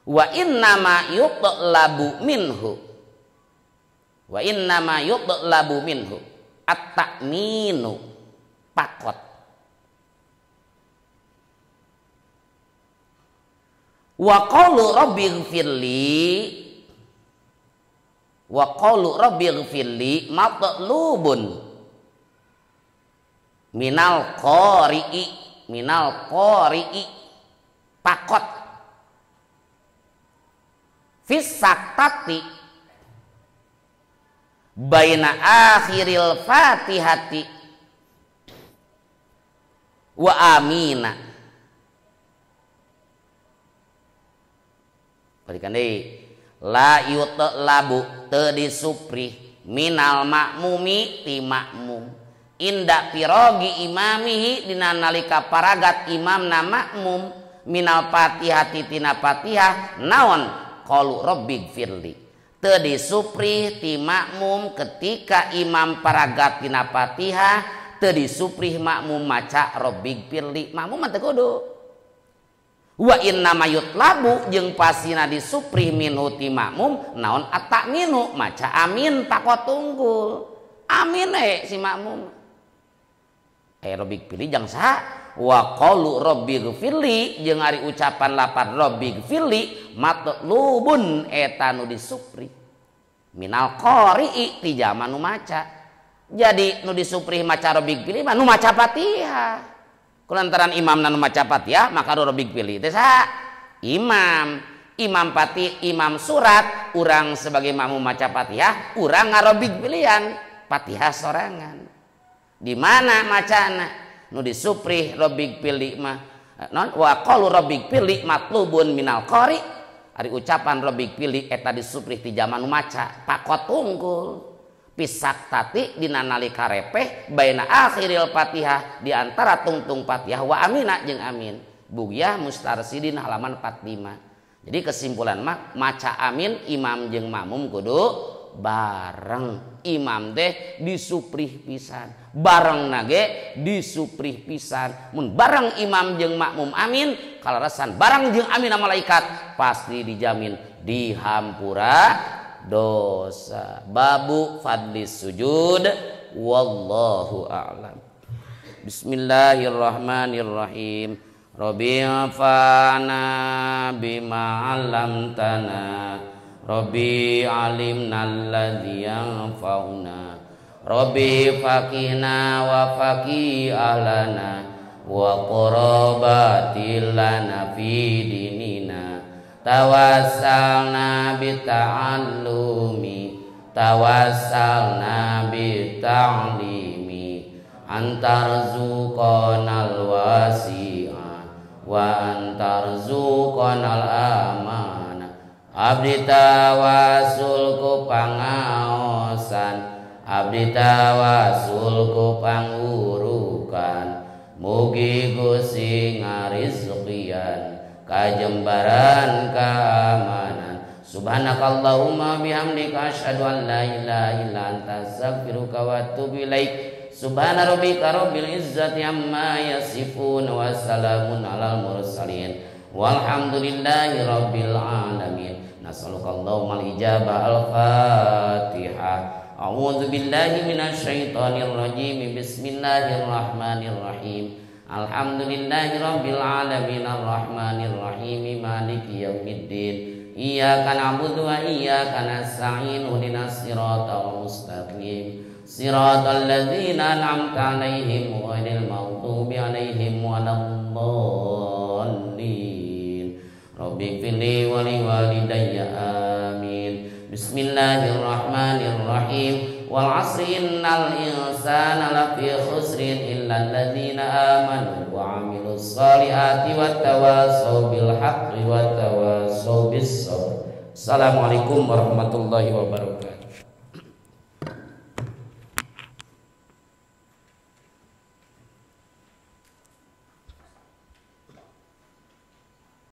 Wa innama yutlabu minhu. Wa innama yutlabu minhu at-ta'minu pakot. Wa qaulu rabbighfirli wa qaulu rabbighfirli matlubun minal qari'i pakot fis saktati baina akhiril fatihati wa amina. Balikan deui la yutlabu teu disuprih minal makmumi ti makmum inda pirogi imamihi dina nalika paragat imamna makmum minal fatihati tina fatihah naon qalu rabbighfirli teu disuprih ti makmum ketika imam paragat tina fatihah teu disuprih makmum maca rabbighfirli makmum teu kudu wa inna mayut labu jeung pasina disuprih minhu ti makmum naon atak minu maca amin takot tunggul amin si makmum rabbighfirli jang saha wa qalu rabbighfirli jeung ari ucapan lapan rabbighfirli matlubun eta nu disuprih minal qari'i ti jama nu maca jadi nu disuprih maca rabbighfirli mah nu maca Fatihah kulantaran imam nu maca Fatihah maka rabbighfirli teh saha imam surat urang sebagai makmum maca Fatihah urang ngarabbighfirlian Fatihah sorangan di mana macana nu disuprih rabbighfirli mah non wa qalu rabbighfirli matlubun minal qari ari ucapan rabbighfirli eta disuprih ti jama nu maca pakot unggul pisak tati dina nalika repeh baina akhiril Fatihah di antara tungtung Fatihah wa amina jeung amin Bugyah Mustarsidin halaman 45 jadi kesimpulan mah maca amin imam jeung makmum kudu bareng imam teh disuprih pisan bareng nage disuprih pisan mun bareng imam jeung makmum amin kalarasan bareng jeung amin malaikat pasti dijamin dihampura dosa babu fadlis sujud wallahu a'lam. Bismillahirrahmanirrahim. Rabbi fa'na bima 'allamtana Rabbi alimna alladhi yanfa'una Rabbi faqina wa faqi ahlana wa qarabatil lana fi dinina tawassalna bita'allumi tawassalna bita'limi antarzuqanal wasi'a wa antarzuqanal aman abdi tawasul ku pangaosan abdi tawasul ku pangurukan mugi Gusti ngarizqian kajembaran keamanan subhanakallahumma bihamdika asyhadu an la ilaha illa anta astaghfiruka wa atubu ilaik subhana rabbika rabbil izzati amma yasifun wa salamun alal mursalin walhamdulillahi rabbil alamin. Nasallallahu al-ijabah al-fatihah. A'udzu billahi minasyaitonir rajim. Bismillahirrahmanirrahim. Alhamdulillahi rabbil alamin arrahmanir rahim maliki yaumiddin. Iyyaka na'budu wa iyyaka nasta'in ihdinas siratal mustaqim. Siratal ladzina an'amta 'alaihim ghairil maghdubi 'alaihim waladdallin. Rabbi fili wa li walidayya amin. Bismillahirrahmanirrahim. Wal 'asri innal insana lafi khusrin illa alladzina amanu wa 'amilus solihati wat tawasaw bil haqqi wat tawasaw bis sabr. Assalamualaikum warahmatullahi wabarakatuh.